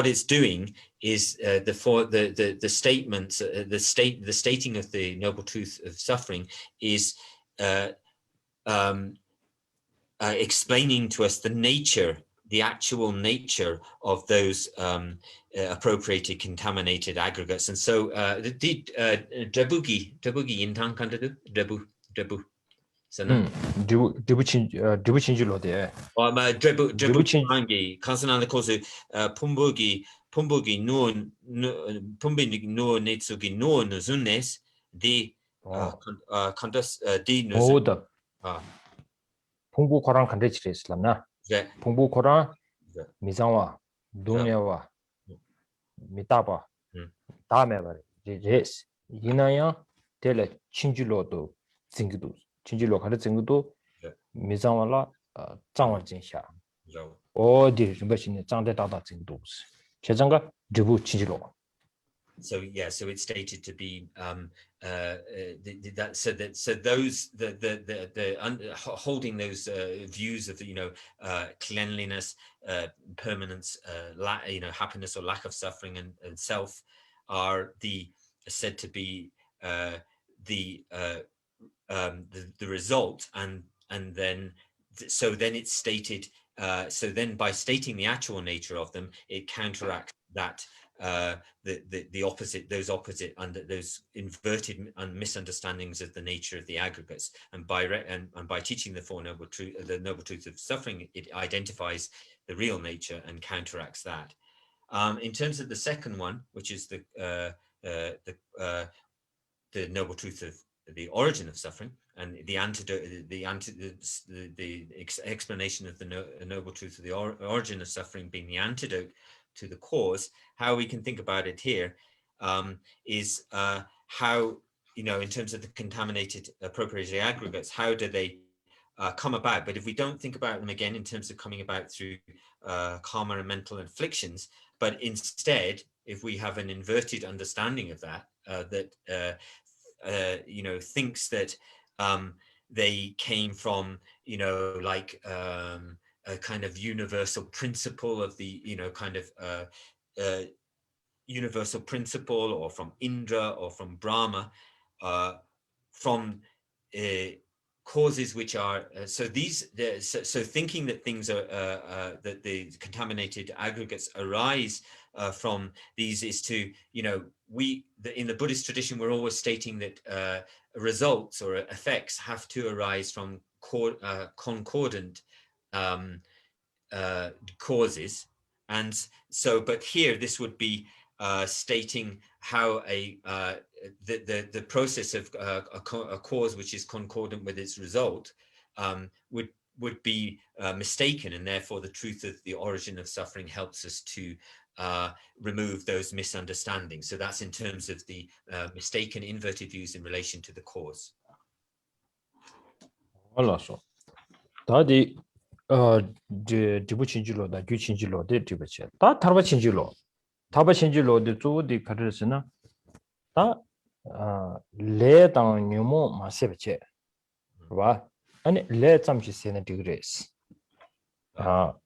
Speaker 3: it's doing is the statements, the stating of the noble truth of suffering is explaining to us the actual nature of those appropriated contaminated aggregates. And so Drabugi intang kandadu Drabu sana
Speaker 1: Dribu chinjilo de.
Speaker 3: Drabu hangi kansananda kosu pumbugi no netsugi no nuzunes di kandas di nuzun.
Speaker 1: 풍부 코랑 간대치레 있을람나. 풍부 코랑 미상와 동네와 미타바 다음에 말이 제스 이나야 텔레 친줄로도 징기도 친줄로 가르 징기도 미상와라 장원진샤 어디 림바신의 장대다다 징기도 제장가 드부 친줄로.
Speaker 3: So it's stated to be holding those views of cleanliness, permanence, happiness or lack of suffering and self are said to be the result, and then it's stated. So then by stating the actual nature of them, it counteracts that. The opposite, those inverted misunderstandings of the nature of the aggregates, and by teaching the noble truth of suffering, it identifies the real nature and counteracts that. In terms of the second one, which is the noble truth of the origin of suffering, and the antidote, the explanation of the noble truth of the origin of suffering being the antidote to the cause, how we can think about it here is how, in terms of the contaminated appropriated aggregates, how do they come about? But if we don't think about them again in terms of coming about through karma and mental afflictions, but instead, if we have an inverted understanding of that, thinks that they came from, a kind of universal principle of the, universal principle, or from Indra or from Brahma, from causes which are so thinking that things are that the contaminated aggregates arise from these is to, in the Buddhist tradition, we're always stating that results or effects have to arise from concordant causes. And so, but here this would be stating how the process of a cause which is concordant with its result would be mistaken, and therefore the truth of the origin of suffering helps us to remove those misunderstandings. So that's in terms of the mistaken inverted views in relation to the cause.
Speaker 1: 알았어. 다디 디부 친줄로다 규 친줄로데 디부치. 다 타바 친줄로. 타바 친줄로데 조디 가르스나 다 레당 뉴모 마세베체. 봐. 아니 레 잠시 세는 디그레스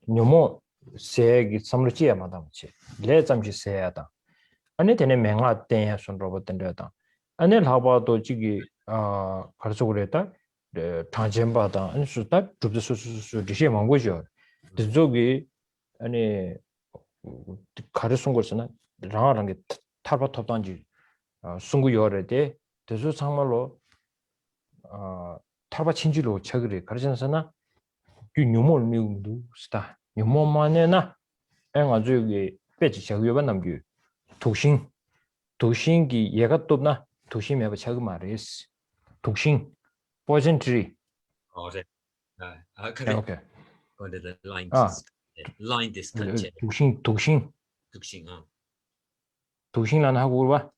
Speaker 1: 뇨모 세기 삼르지야 마담치 레 잠시 세야다 아니 되네 맹아 때 손 로봇인데다 아니 하바도 지기 가르쳐 그랬다 탄젠바다 아니 수다 줍수수수 디시 망고죠 저기 아니 가르쳐 것은 랑아랑 게 타바 탑단지 순구 요래데 대수 상말로 타바 친지로 책을 가르쳐서나 그 뇨몰 미우도 스타 뇨모만에나 앵아 저기 빼지 저기가 남기 독신기 얘가 또나 독심에 봐 자그 말이스 독신 poison tree
Speaker 3: 네.
Speaker 1: 네, 오케이
Speaker 3: Under the line
Speaker 1: 아
Speaker 3: line distance.
Speaker 1: 독신 독신란 하고 봐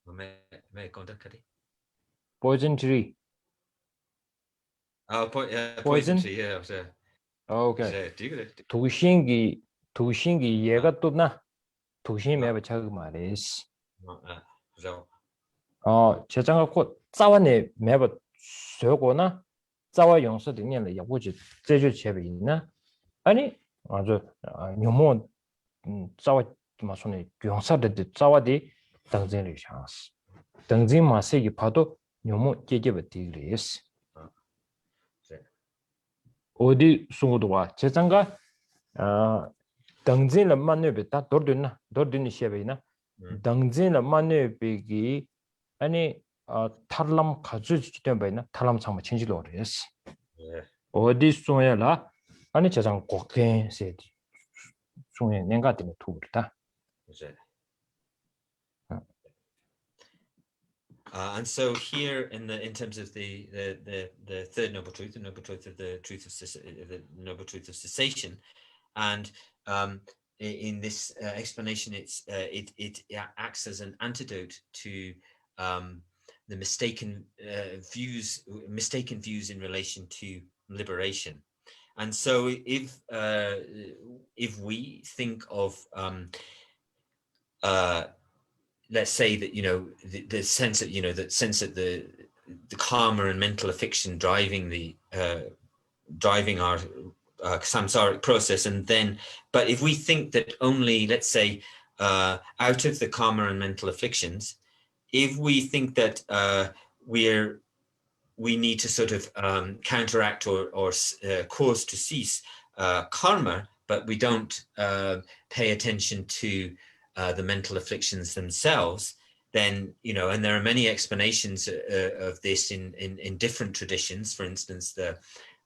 Speaker 3: 매 contact.
Speaker 1: poison tree
Speaker 3: poison tree. Yeah,
Speaker 1: 오케이
Speaker 3: 네.
Speaker 1: 독신기 얘가 또나 독심에 봐 자그 말이스 제장가 곧 짜와네 매버 쇠고나 짜와 용서 등년을 야고지 제주 제베 있나 아니 아주 뇨모 짜와 마손에 용사들 짜와디 당진이 샤스 당진 마세기 봐도 뇨모 제제베 디그레스 어디 송고도 와 제장가 당진을 만네베다 도르드니 셰베이나 당진을 만네베기 아니 탈람 가지지 되면 탈람 상마 친지로 그랬어. 어디 소야라 아니 저장 곡행 세디 중에 내가 되는 투르다.
Speaker 3: And so here in terms of the third noble truth, the noble truth of the noble truth of cessation, and in this explanation, it acts as an antidote to the mistaken views in relation to liberation. And so if we think of let's say that the sense that the karma and mental affliction driving our samsaric process, and then but if we think that only, let's say, out of the karma and mental afflictions, if we think that we need to sort of counteract or cause to cease karma, but we don't pay attention to the mental afflictions themselves, then and there are many explanations of this in different traditions. For instance, there's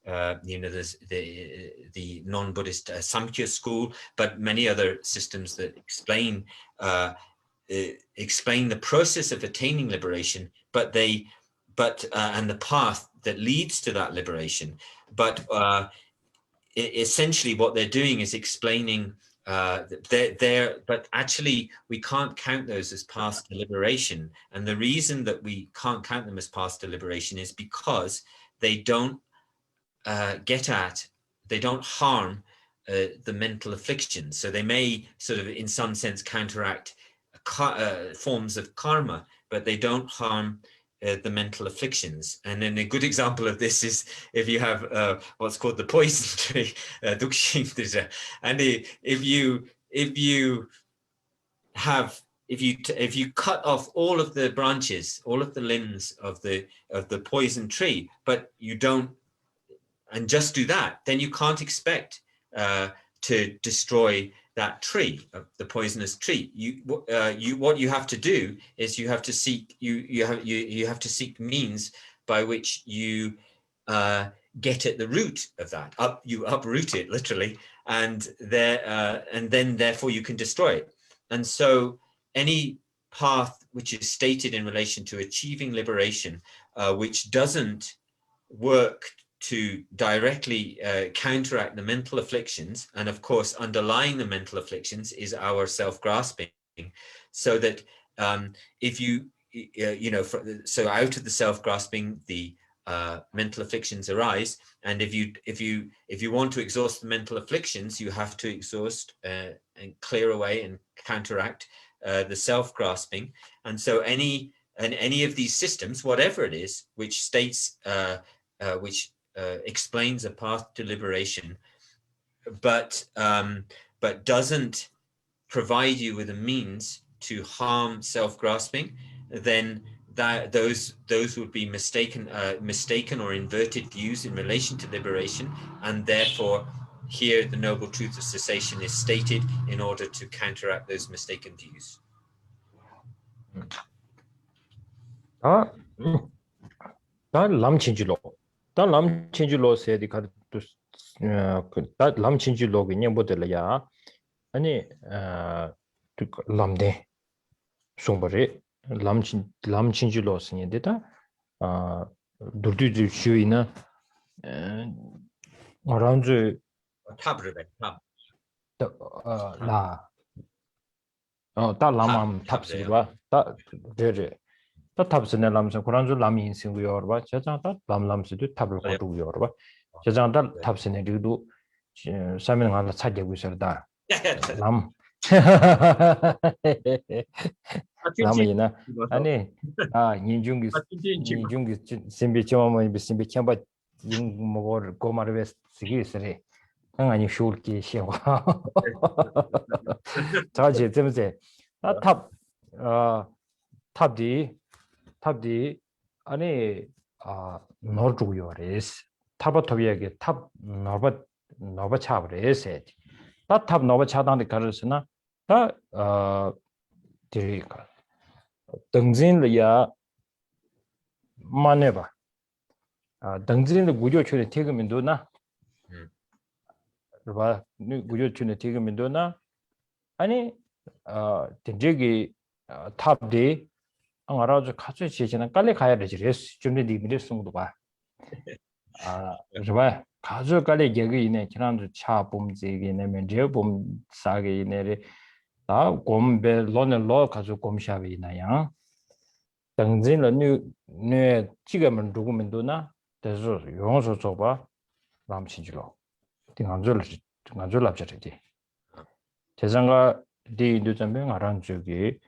Speaker 3: the non-Buddhist Samkhya school, but many other systems that explain the process of attaining liberation, and the path that leads to that liberation. But essentially, what they're doing is explaining. But actually, we can't count those as paths to liberation, and the reason that we can't count them as paths to liberation is because they don't they don't harm the mental afflictions. So they may sort of, in some sense, counteract forms of karma, but they don't harm the mental afflictions. And then a good example of this is if you have what's called the poison tree, and if you cut off all of the branches, all of the limbs of the poison tree, but you don't, and just do that, then you can't expect to destroy that tree, the poisonous tree. What you have to do is you have to seek means by which you get at the root of that. You uproot it literally, and then therefore you can destroy it. And so any path which is stated in relation to achieving liberation, which doesn't work to directly counteract the mental afflictions, and of course underlying the mental afflictions is our self-grasping, so that if so out of the self-grasping the mental afflictions arise, and if you want to exhaust the mental afflictions, you have to exhaust and clear away and counteract the self-grasping. And so any of these systems, whatever it is, which states which explains a path to liberation, but doesn't provide you with a means to harm self-grasping, then those would be mistaken or inverted views in relation to liberation, and therefore here the noble truth of cessation is stated in order to counteract those mistaken views.
Speaker 1: 다 람친지로 다 람친지로 세디 카드 다 람친지로 그냥 뭐들이야 아니 람데 송버리 람친지로 쓰니데다 두두두 쉬이나 어라운드 다 람암 탑스가 다 데레 다 탑스네 람서 고란주 람이 인생고요 봐 자자다 람람스도 탑을 거두고요 봐 자자다 탑스네 리도 사면 하나 찾고 있어다 람 람이나 아니 인중기 심비 좀 심비 켐바 인 뭐를 고마르베스 시기스레 아니 쇼울기 시와 자지 쯤제 탑디 아니 너르고요레스 탑버터비에게 탑 너버 차브레스 다탑 너버 차단데 가르스나 다 디리카 등진리야 마네바 등진의 구조촌에 태그민도나 봐 구조촌에 태그민도나 아니 된저기 탑디 알아서 같이 지지는 깔리 가야 되지 레스 좀 리미레스도 봐 봐 가져 깔리 얘기 있네 지난주 차 봄지기네 면제 봄 사게 이네리 다 곰베 로넬로 가져 곰샤비 있나요 등진은 네 지금은 누구면도나 대서 용서 줘봐 남친지로 등한줄 앞자리지 대상가 디인도 전병 알아 저기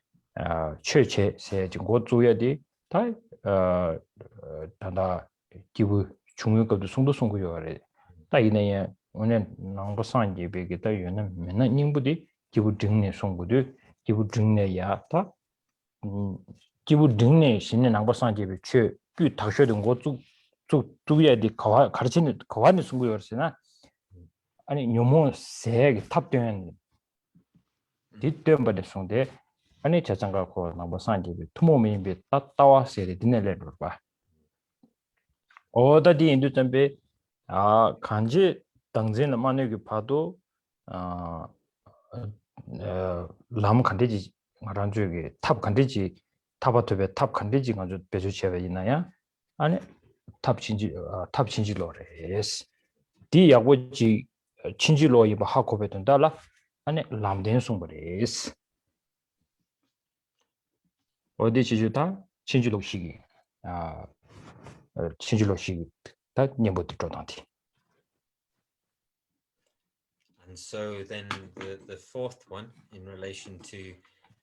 Speaker 1: 최체 세지 고주야디 다 단다 기부 중요급도 송도송고요 아래 다 이내에 오늘 남부산지 베게다 유는 맨날 님부디 기부 등내 송고도 기부 등내야 다 기부 등내 신의 남부산지 최 닥셔든 고주 주야디 가르치는 거완의 송고요스나 아니 뇨모 세게 탑된 뒷변버데 송데 아니 자장가고 남부산지 투모미비 따따와 세리 디네레로 봐 어다디 인도점베 간지 당진의 만약에 봐도 람 간대지 말한 쪽에 탑 간대지 탑아토베 탑 간대지 가지고 배주체가 있나야 아니 탑 친지로레스 디 야고지 친지로 이바 하고베 된다라 아니 람된 송버레스 어디 지주다 친지로 시기 친지로 시기 다 님부터 도단티.
Speaker 3: And so then the fourth one in relation to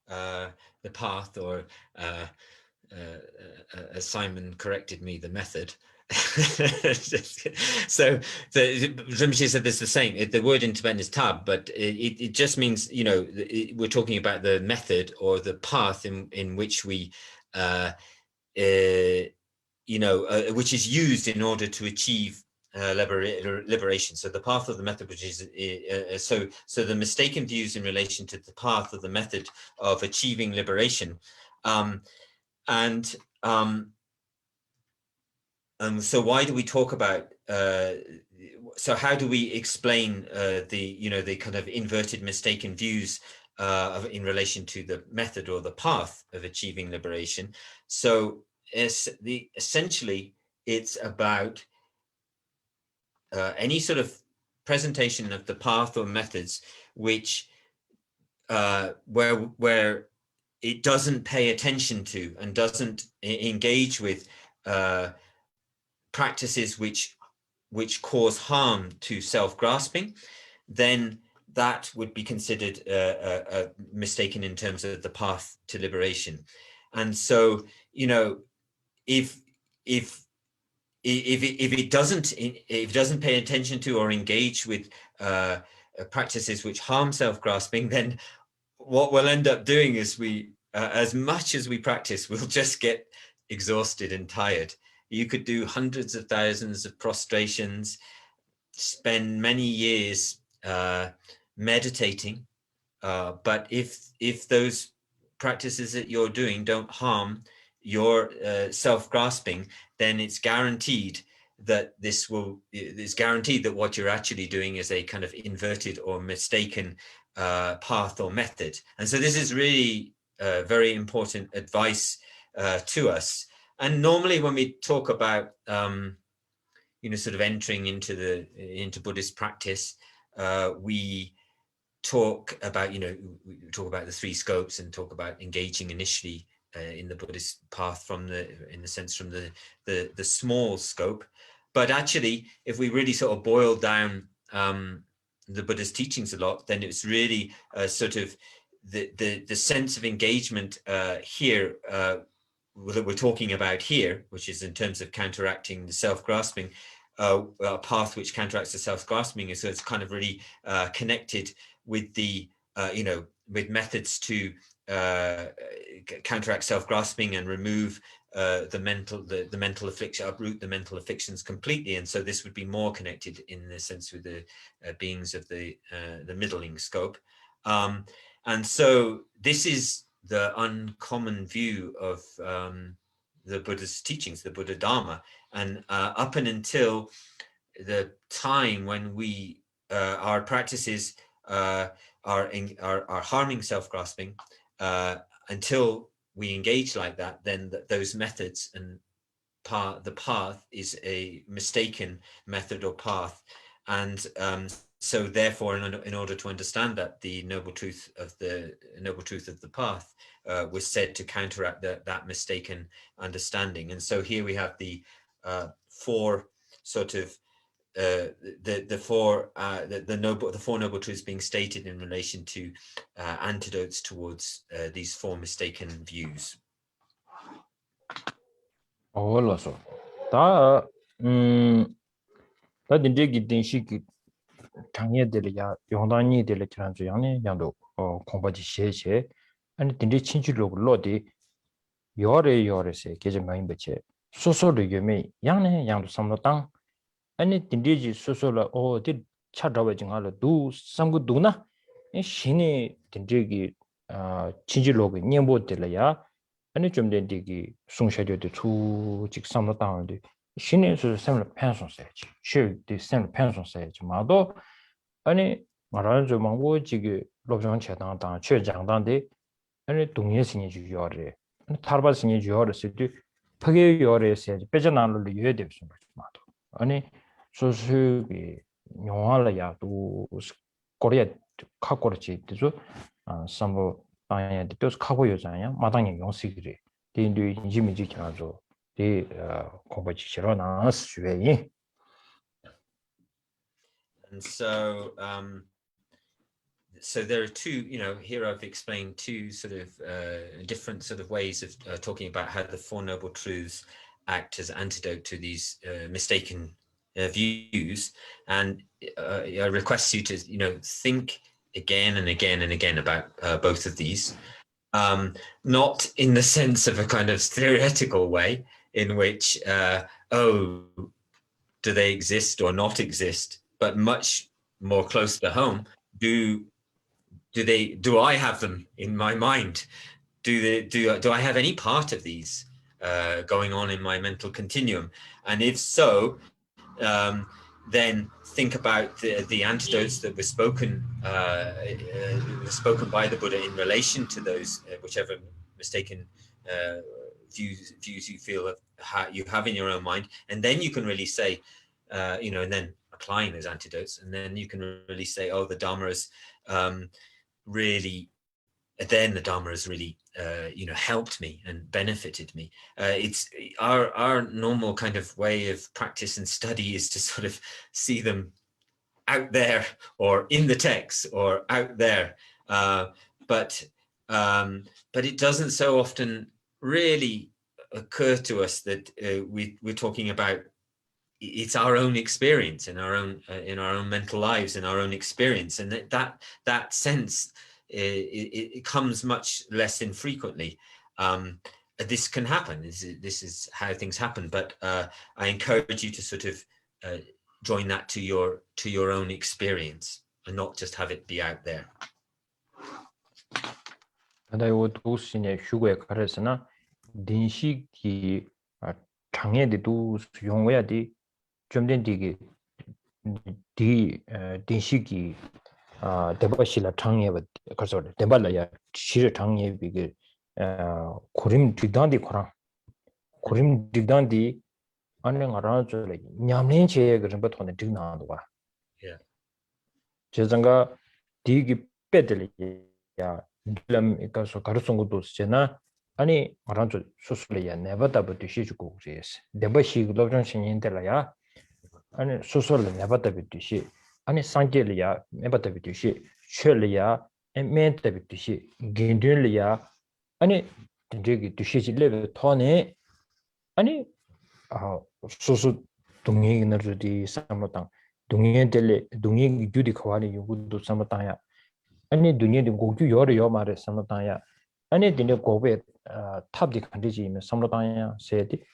Speaker 3: the path, or as Simon corrected me, the method. So Rinpoche said this the same. The word in Tibetan is tab, but it just means, we're talking about the method or the path in which we, which is used in order to achieve liberation. So the path of the method, which is so the mistaken views in relation to the path of the method of achieving liberation, so why do we talk about so how do we explain the kind of inverted mistaken views in relation to the method or the path of achieving liberation? So essentially it's about any sort of presentation of the path or methods which where it doesn't pay attention to and doesn't engage with practices which cause harm to self-grasping, then that would be considered mistaken in terms of the path to liberation. And so, if if it doesn't pay attention to or engage with practices which harm self-grasping, then what we'll end up doing is we, as much as we practice, we'll just get exhausted and tired. You could do hundreds of thousands of prostrations, spend many years meditating, but if those practices that you're doing don't harm your self-grasping, then it's guaranteed that it's guaranteed that what you're actually doing is a kind of inverted or mistaken path or method. And so this is really very important advice to us. And normally when we talk about sort of entering into Buddhist practice, we talk about the three scopes and talk about engaging initially in the Buddhist path from the small scope. But actually, if we really sort of boil down the Buddhist teachings a lot, then it's really sort of the sense of engagement here that we're talking about here, which is in terms of counteracting the self-grasping, a path which counteracts the self-grasping. So it's kind of really connected with the with methods to counteract self-grasping and remove the mental affliction, uproot the mental afflictions completely. And so this would be more connected in the sense with the beings of the middling scope. And so this is the uncommon view of the Buddha's teachings, the Buddha Dharma. And up and until the time when we our practices are harming self-grasping, until we engage like that, then those methods and the path is a mistaken method or path. And so therefore, in order to understand that, the noble truth of the path was said to counteract that mistaken understanding. And so here we have the four sort of the four noble truths being stated in relation to antidotes towards these four mistaken views.
Speaker 1: 올라서 다 다딘데기 딘시기 당예들이야 용단이들 지난주 양내 양도 공부지 셰셰 아니 딘데 친주로 로디 요래세 계제 많이 배체 소소를 유매 양내 양도 삼로당 아니 딘데지 소소라 디 차다와 정할 두 삼구 두나 신이 딘데기 친주로가 년보들이야 아니 좀 된디기 송샤료도 추직 삼로당인데 신에서 샘을 펜송세지 쉐디 샘을 펜송세지 마도 아니 말하는 좀 망고 지기 로정 체당당 최장당데 아니 동예신이 주요래 타르바신이 주요래 쓰디 퍼게 요래세 빼져나를 요해 됩수 마도 아니 소수기 용할이야도 코리아 카코르치 되죠 삼보 당연히 또 카고 요자냐 마당에 용식이래 대인도 인지미지 지나죠 대 공부지 싫어 나스 주의인.
Speaker 3: And so so there are two, here I've explained two sort of different sort of ways of talking about how the Four Noble Truths act as antidote to these mistaken views. And I request you to, think again and again and again about both of these. Not in the sense of a kind of theoretical way in which, do they exist or not exist, but much more close to home. Do I have them in my mind? Do I have any part of these going on in my mental continuum? And if so, then think about the antidotes that were spoken by the Buddha in relation to those whichever mistaken views you feel you have in your own mind, and then you can really say, and then applying those antidotes, and then you can really say, the Dharma is really. Then the Dharma has really, helped me and benefited me. It's our normal kind of way of practice and study is to sort of see them out there or in the text or out there, but it doesn't so often really occur to us that we're talking about it's our own experience in our own mental lives, in our own experience, and that sense it comes much less infrequently. This can happen. This is how things happen. But I encourage you to sort of join that to your own experience and not just have it be out there.
Speaker 1: 다이오 도시네 휴고에 가르스나 딘식이 장애디 도 용어야디 좀된 디기 디 딘식이 대바실라 장애버 그래서 대발라야 시르 장애 비게 고림 디단디 코랑 고림 디단디 안녕 알아줘 냠린체 그런 거 돈에 dig나도 봐.
Speaker 3: 예.
Speaker 1: 제정가 디기 빼들이야 딜람 가서 가르친 것도 있잖아. 아니 말한저 수술이야 네바다부터 시주고 그래서 대바시 글로전 신인들이야. 아니 수술을 네바다부터 시 아니 상계리야 네바다부터 시 쉐리야 멘트부터 시 겐들이야 아니 되게 뒤시지 레벨 토네 아니 수수 동행이너지 삼로당 동행들이 동행 규디 과리 요구도 삼로당야 아니 두니에 고규 요려 말에 삼로당야 아니 디네 고베 탑디 컨디지면 삼로당야 세디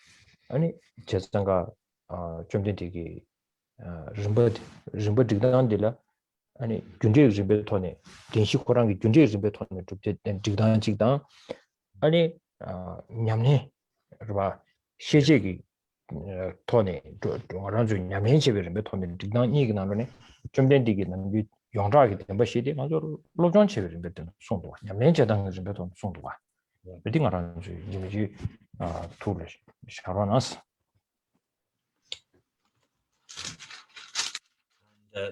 Speaker 1: 아니 제상가 좀 되게 rimba digdandila 아니 균제 rimbe 토네 denshi 코랑이 균제 rimbe 토네 죽제 digdan digdan 아니 냠네 르바 시제기 토네 도랑주 냠네 집에 rimbe 토네 digdan 이기 나로네 좀 된디기 남기 용자기 된 것이디 맞아 로전 집에 rimbe 송도 냠네 제당 rimbe 토네 송도 봐 어디가라는지 이미지 툴을 샤라나스.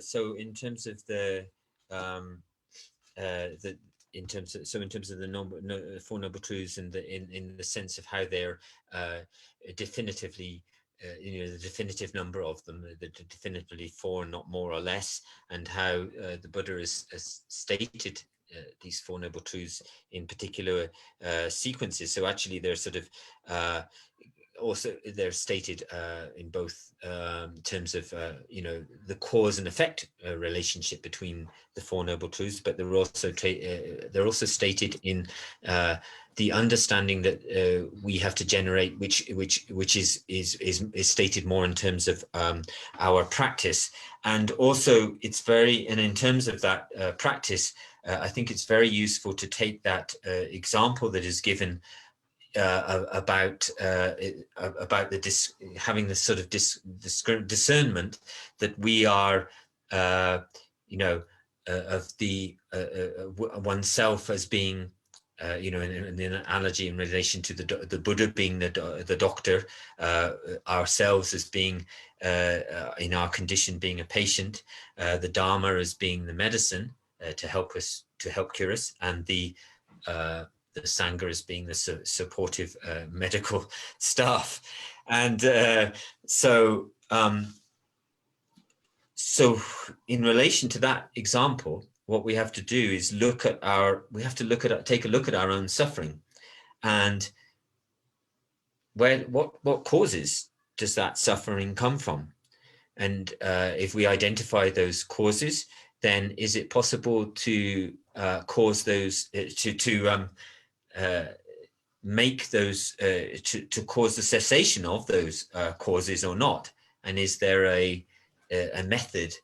Speaker 3: So in terms of the in terms of the Four Noble Truths and in the sense of how they're definitively the definitive number of them, the definitively four, not more or less, and how the Buddha has stated these Four Noble Truths in particular sequences. So actually they're sort of also they're stated in both terms of the cause and effect relationship between the Four Noble Truths, but they're also stated in the understanding that we have to generate, which is stated more in terms of our practice. And also in terms of that practice, I think it's very useful to take that example that is given about having this sort of discernment that we are of the oneself as being in the analogy in relation to the Buddha being the doctor, ourselves as being in our condition being a patient, the Dharma as being the medicine to help cure us, and the Sangha as being the supportive medical staff. And so in relation to that example, what we have to do is take a look at our own suffering, and what causes does that suffering come from? And if we identify those causes, then is it possible to cause those make those to cause the cessation of those causes or not? And is there a method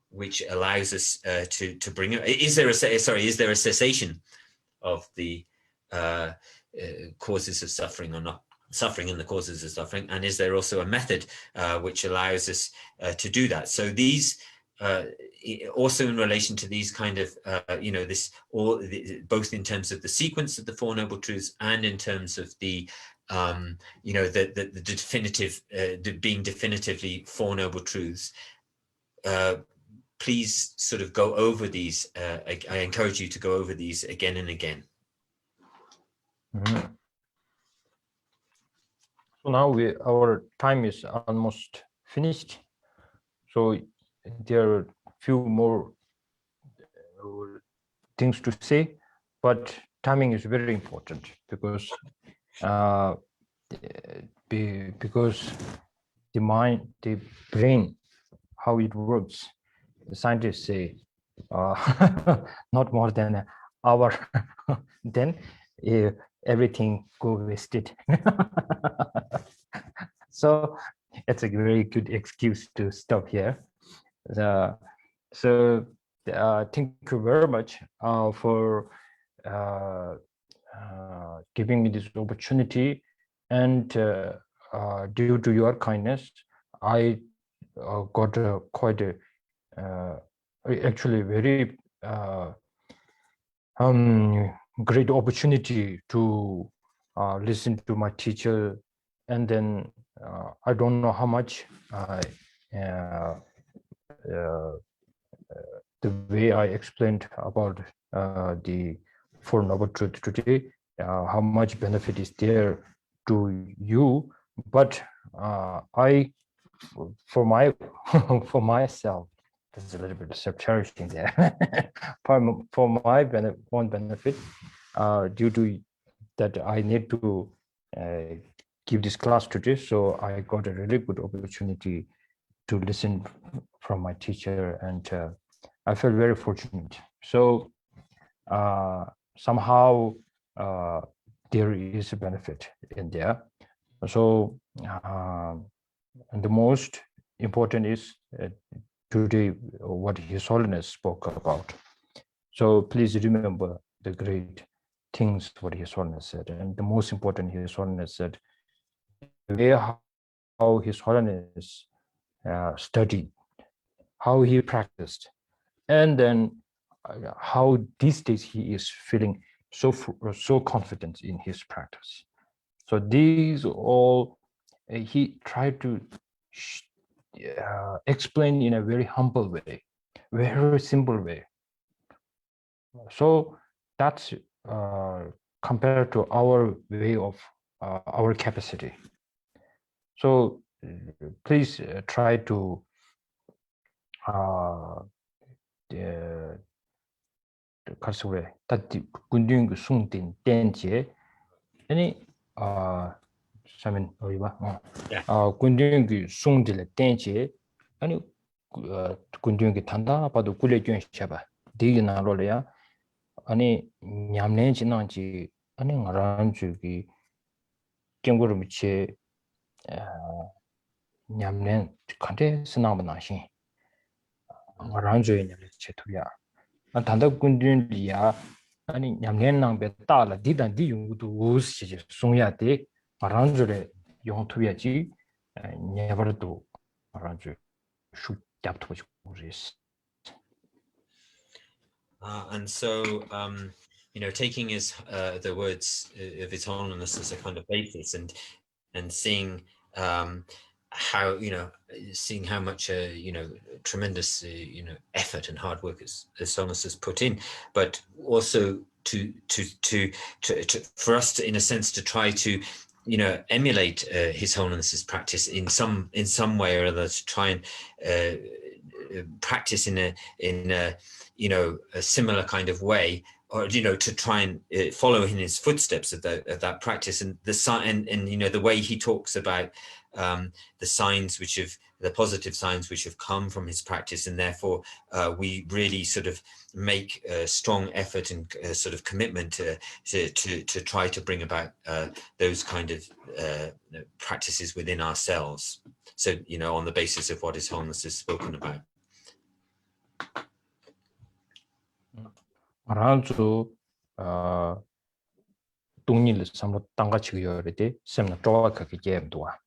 Speaker 3: which allows us to bring it? Is there a cessation of the causes of suffering or not? Suffering and the causes of suffering, and is there also a method which allows us to do that? So these also in relation to these kind of both in terms of the sequence of the Four Noble Truths and in terms of the the definitive being definitively Four Noble Truths, please sort of go over these. I encourage you to go over these again and again.
Speaker 1: Mm-hmm. So now our time is almost finished. So there are few more things to say, but timing is very important because the mind, the brain, how it works. The scientists say not more than an hour, then everything go wasted. So it's a very good excuse to stop here. So thank you very much for giving me this opportunity, and due to your kindness, I got quite a actually very great opportunity to listen to my teacher, and then I don't know how much the way I explained about the Four Noble Truth today, how much benefit is there to you, but I, for myself, there's a little bit of self-cherishing there. for my own benefit, due to that I need to give this class today, so I got a really good opportunity to listen from my teacher, and I feel very fortunate. So somehow there is a benefit in there. So and the most important is today what His Holiness spoke about. So please remember the great things what His Holiness said, and the most important, His Holiness said, the way how His Holiness studied, how he practiced, and then how these days he is feeling so confident in his practice. So these all he tried to explain in a very humble way, very simple way. So that's compared to our way of our capacity. So please try to 가서래 다디 군딩 숭딘 덴제 아니 사면 어이바 군딩 숭딜 덴제 아니 군딩 단다 봐도 굴레견 샤바 디기나로래야 아니 냠내 지나지 아니 ngaran 주기 경고를 미치 냠내 컨테 스나바나신 ngaran 주의 냠내 체투야 단다 군딘리야 아니 냠년낭베 따라 디단디 용도 우스지 송야데 마란주레 용투야지 네버도 마란주 슈 잡토지 우리스.
Speaker 3: And so, taking his the words of His Holiness as a kind of basis, and seeing how seeing how much tremendous effort and hard work His Holiness has put in, but also to for us to, in a sense, to try to emulate His Holiness's practice in some way or other, to try and practice in a a similar kind of way, or to try and follow in his footsteps of that practice, and the way he talks about the signs the positive signs which have come from his practice, and therefore we really sort of make a strong effort and sort of commitment to try to bring about those kind of practices within ourselves. So on the basis of what His Holiness has spoken about.
Speaker 1: 아란주 동일 삼로 땅같이 요래데 셈나 쪼아하게 게임도와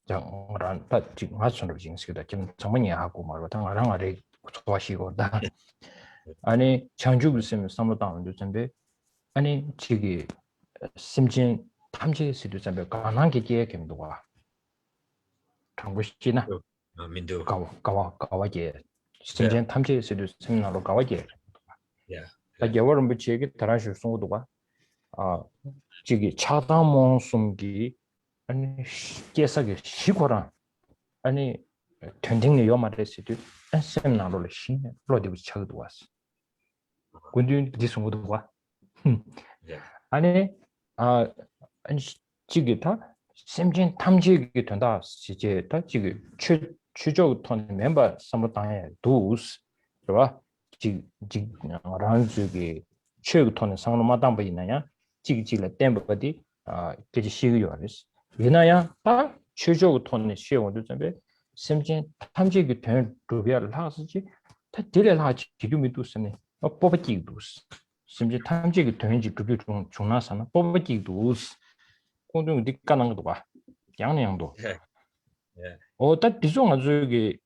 Speaker 1: 장란 빠지 맞선으로 진행시다 지금 정말 하고 말로 당하랑 아래 좋아하시고다 아니 장주부 셈 삼로 땅도 전에 아니 지기 심진 탐지에서도 전에 가능한 게 게임도와 당부시지나
Speaker 3: 민도
Speaker 1: 가와게 심진 탐지에서도 셈나로 가와게 여러분 비치게 다라시 송도가 지기 차다몽 숨기 아니 계속이 시고라 아니 텐딩이 요마레스도 셈나로를 신에 로디브 차도 왔어 군디 디송도가 아니 아니 지기 다 심진 탐지기 된다 시제 다 지금 추적 톤 멤버 삼로당에 두스 그봐 지 란주기 최고 톤의 상로마당 보이나야 지기지를 땜버디 그지 시기요리스 얘나야 다 추적 톤의 시험도 좀be 심진 탐지기 된 루비아를 하스지 다 딜을 하지 기름이 두스네 뽑기 두스 심진 탐지기 된지 그게 좀 중나사나 뽑기 두스 공중 뒷가는 것도 봐. 양양도.
Speaker 3: Yeah. Yeah.
Speaker 1: 딱 비중 아주 이게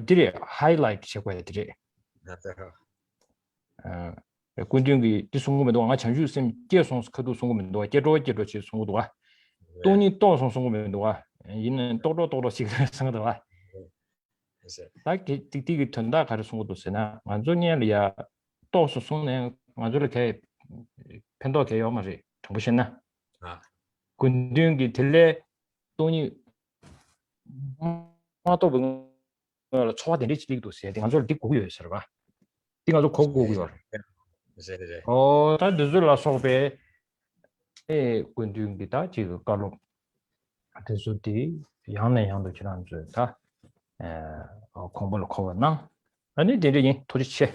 Speaker 1: 들이 하이라이트 제거해 드리.
Speaker 3: That's a-
Speaker 1: 공중이 뒤송고면도 아 전주 쌤 계속 커도 송고면도 제로 지 송고도 와. 돈이 또 송고면도 와. 이는 또로씩 생각도 와.
Speaker 3: That's it.
Speaker 1: 딱 띠띠기 전다 가르 송고도 쓰나. 완전히야 또 송네 완전히 개 팬도 개요 말이 정보셨나?
Speaker 3: Ah,
Speaker 1: 군중기 들레 돈이 또 뭔가 초화된 리치도 써야 돼. 완전 뒷고기요, 봐. 네가 좀 고고기요.
Speaker 3: that's it.
Speaker 1: 다 늦을라 소배 에 군중기다 지금 깔로 대수디 양내 양도 지난 줄다 공부를 거나 아니 되리니 도대체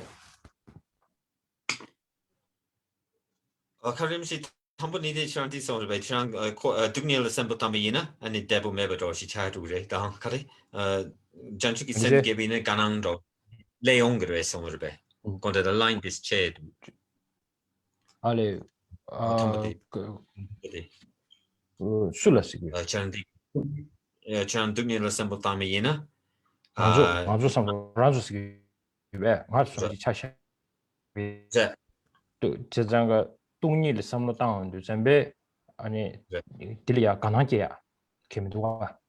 Speaker 3: Karimsi Tambuni de Chanti Son by Chang Dugnil assembled Tamina and it Debo Mebador she chatted down Kari Janchuki sent giving a ganando Leongre Sonderbe. Got the line this ched.
Speaker 1: 알레
Speaker 3: Tambudi
Speaker 1: 술라시기
Speaker 3: Chandi Chan Dugnil assembled Tamina.
Speaker 1: 아주 상관없이 왜 맞지 차시 또 제장가 동일을 삼로 땅도 전배 아니 딜이야 가나게야 개미도가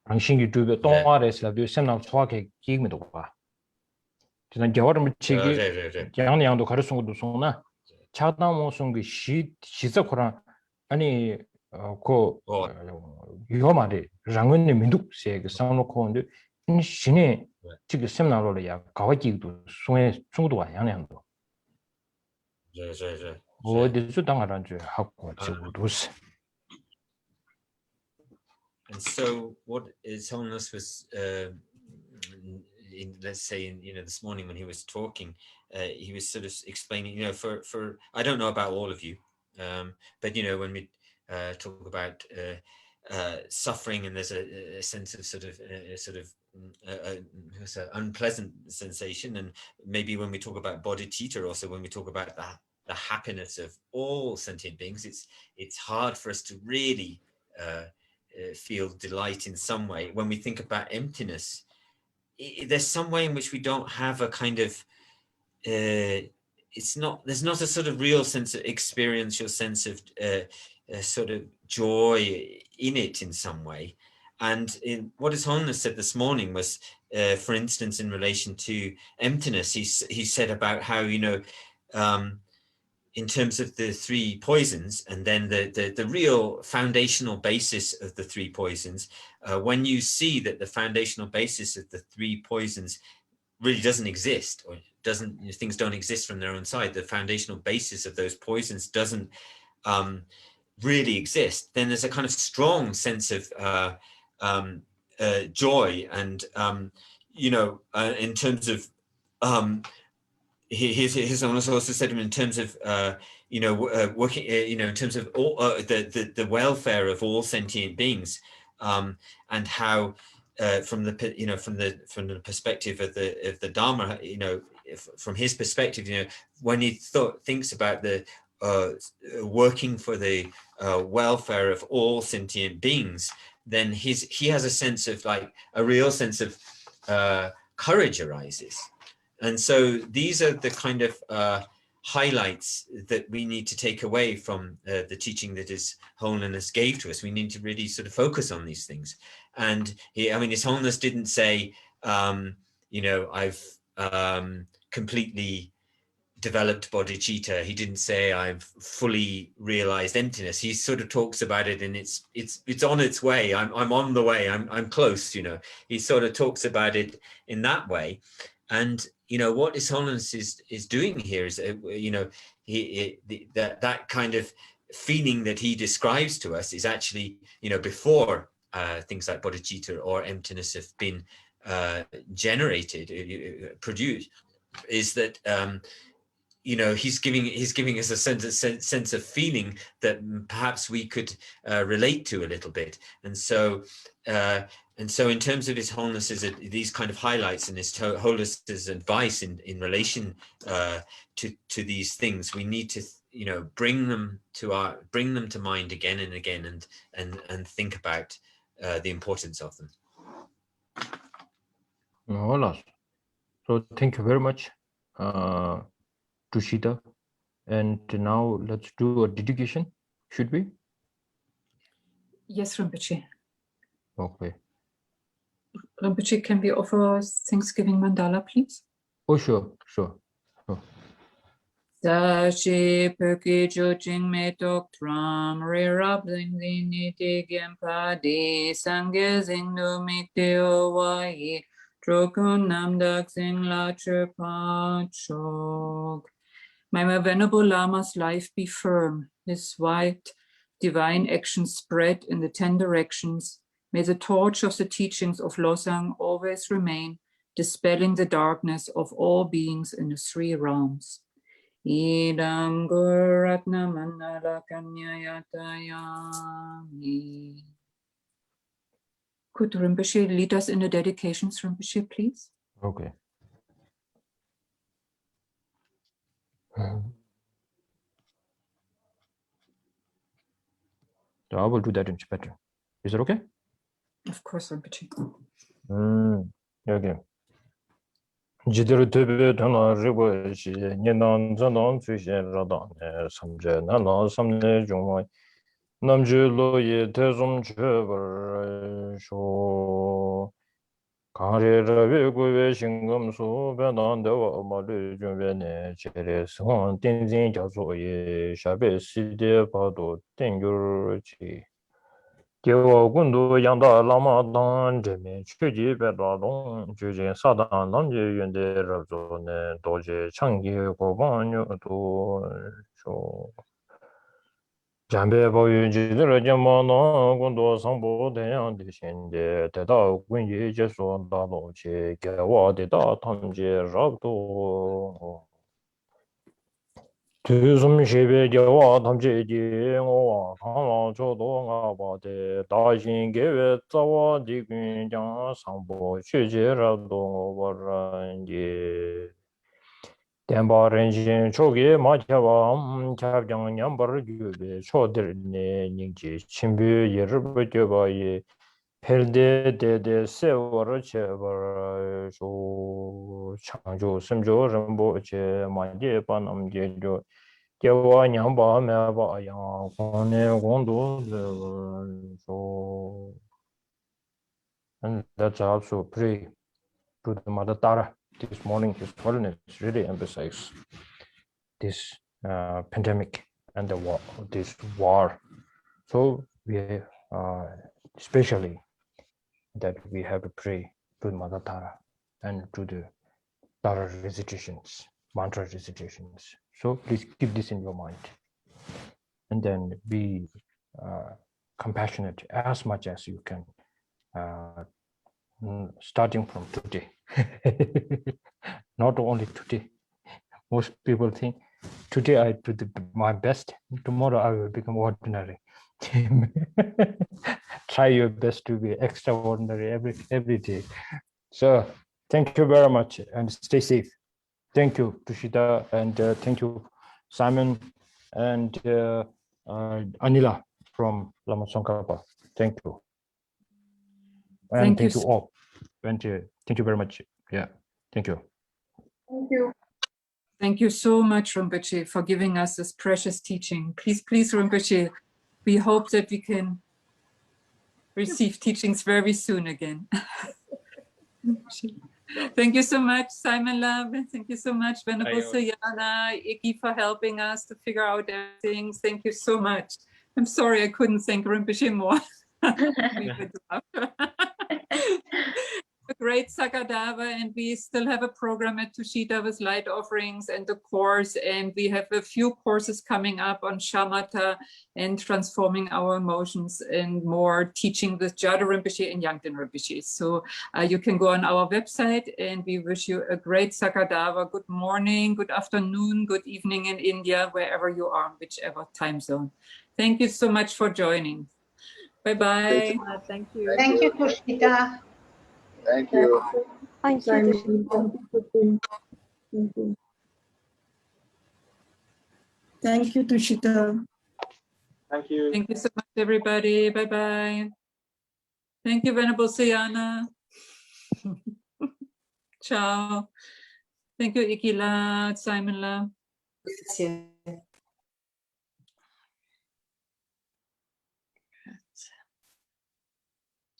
Speaker 1: 당신이 두배 동아래서도 sem남 소화게 기미도 봐 저는 겨울을 치기 양양도 가르송도 송나 차담 송기 시작하라 아니 그 위험하리 랑은의 민족세 그 상놓고인데 신이 지금 sem남로야 가와기도 송에 중도가 양양도 어디서 당하는 줄 하고 지금도
Speaker 3: And so what is Holiness was let's say this morning when he was talking, he was sort of explaining, for I don't know about all of you, but when we talk about suffering and there's a sense of sort of unpleasant sensation, and maybe when we talk about bodhicitta, also when we talk about the happiness of all sentient beings, it's hard for us to really feel delight in some way. When we think about emptiness, there's some way in which we don't have a kind of there's not a sort of real sense of experiential sense of sort of joy in it in some way. And in what His Holiness said this morning was, for instance, in relation to emptiness, he said about how in terms of the three poisons, and then the real foundational basis of the three poisons, when you see that the foundational basis of the three poisons really doesn't exist, or things don't exist from their own side, the foundational basis of those poisons doesn't really exist, then there's a kind of strong sense of joy, and in terms of his Holiness also said in terms of working in terms of all the welfare of all sentient beings, and how from the perspective of the Dharma, from his perspective, when he thinks about the working for the welfare of all sentient beings, then he has a sense of a real sense of courage arises. And so these are the kind of highlights that we need to take away from the teaching that His Holiness gave to us. We need to really sort of focus on these things. And His Holiness didn't say, I've completely developed bodhicitta. He didn't say I've fully realized emptiness. He sort of talks about it, and it's on its way. I'm on the way. I'm close. He sort of talks about it in that way. And what His Holiness is doing here is that kind of feeling that he describes to us is actually, before things like bodhicitta or emptiness have been generated, produced, is that he's giving us a sense of feeling that perhaps we could relate to a little bit. And so in terms of His Holiness, these kind of highlights and His Holiness's advice in relation to these things, we need to bring them to mind again and again, and think about the importance of them.
Speaker 1: So thank you very much, Tushita. And now let's do a dedication, should we?
Speaker 2: Yes, Rinpoche.
Speaker 1: Okay.
Speaker 2: Rinpoche, can we offer Thanksgiving mandala, please?
Speaker 1: Oh, sure.
Speaker 2: Sashi Perki Jojing Me Tok Tram Re Rabling Niti Gempa Di Sange Zing No Mikteo Wai Trokun Namdak Zing La Chok. May my Venerable Lama's life be firm, his white divine action spread in the 10 directions. May the torch of the teachings of Losang always remain, dispelling the darkness of all beings in the 3 realms. Idam Guratna Mandala Kanyayatayami. Could Rinpoche lead us in the dedications, Rinpoche, please?
Speaker 1: Okay. So I will do that in Tibetan. Is it okay?
Speaker 2: Of course, Rinpoche.
Speaker 1: Okay. Jidru tebe dana ribo shi ninan zanan tsuishen radan samje nana samne jungwai namju lo ye tezum chebar sho kare rabe guwe shingam su benan dewa malu junwe ne chere song tenzin jazo ye shabe side pado tengyur chi Gewa gundu yangda lama dan jemi chuji beda dong jujin sadan namje yunde rabzo ne doje changi goban yudu sho jambe bo yunji dira jama na gundu sangbo denyang de shinde deda gunyi jesu da lo che gewa deda tamje rabdo Tuzum shebe gewa tamche ji ngowa kama chodo nga bade dajin gewe tsawa digun jang sangbo shuje rado ngowa rangi tenpa renjin choge ma chewa chab jang nyambar gyube chodir ne nyingji chimbu yirba gyoba ye pelde dede sewar chebar sho changjo simjo rambo che manje panam jejo Gewa nyamba meba yang kone gondo so and let's also pray to the Mother Tara this morning. His Holiness really emphasized this pandemic and this war. So we especially that we have to pray to the Mother Tara and to the Tara recitations, mantra recitations. So please keep this in your mind. And then be compassionate as much as you can, starting from today. Not only today. Most people think, today I do my best, tomorrow I will become ordinary. Try your best to be extraordinary every day. So thank you very much and stay safe. Thank you, Tushita, and thank you, Simon, and Anila from Lama Tsongkhapa. Thank you. And thank you all. And thank you very much. Yeah, thank you.
Speaker 2: Thank you. Thank you so much, Rinpoche, for giving us this precious teaching. Please, Rinpoche, we hope that we can receive teachings very soon again. Thank you so much, Simon Love. Thank you so much, Venerable Sayana, Iki, for helping us to figure out everything. Thank you so much. I'm sorry I couldn't thank Rinpoche more. great Saka Dawa, and we still have a program at Tushita with light offerings and the course, and we have a few courses coming up on shamatha and transforming our emotions, and more teaching with Jado Rinpoche and Yangten Rinpoche. So you can go on our website, and we wish you a great Saka Dawa. Good morning, good afternoon, good evening in India, wherever you are, whichever time zone. Thank you so much for joining. Bye-bye.
Speaker 4: Thank you.
Speaker 5: Thank you, Tushita.
Speaker 6: Thank you.
Speaker 7: Thank you, Tushita.
Speaker 8: Thank you, Tushita.
Speaker 6: Thank you.
Speaker 2: Thank you so much, everybody. Bye-bye. Thank you, Venerable Sayana. Ciao. Thank you, Ikila, Simonla.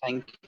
Speaker 5: Thank you.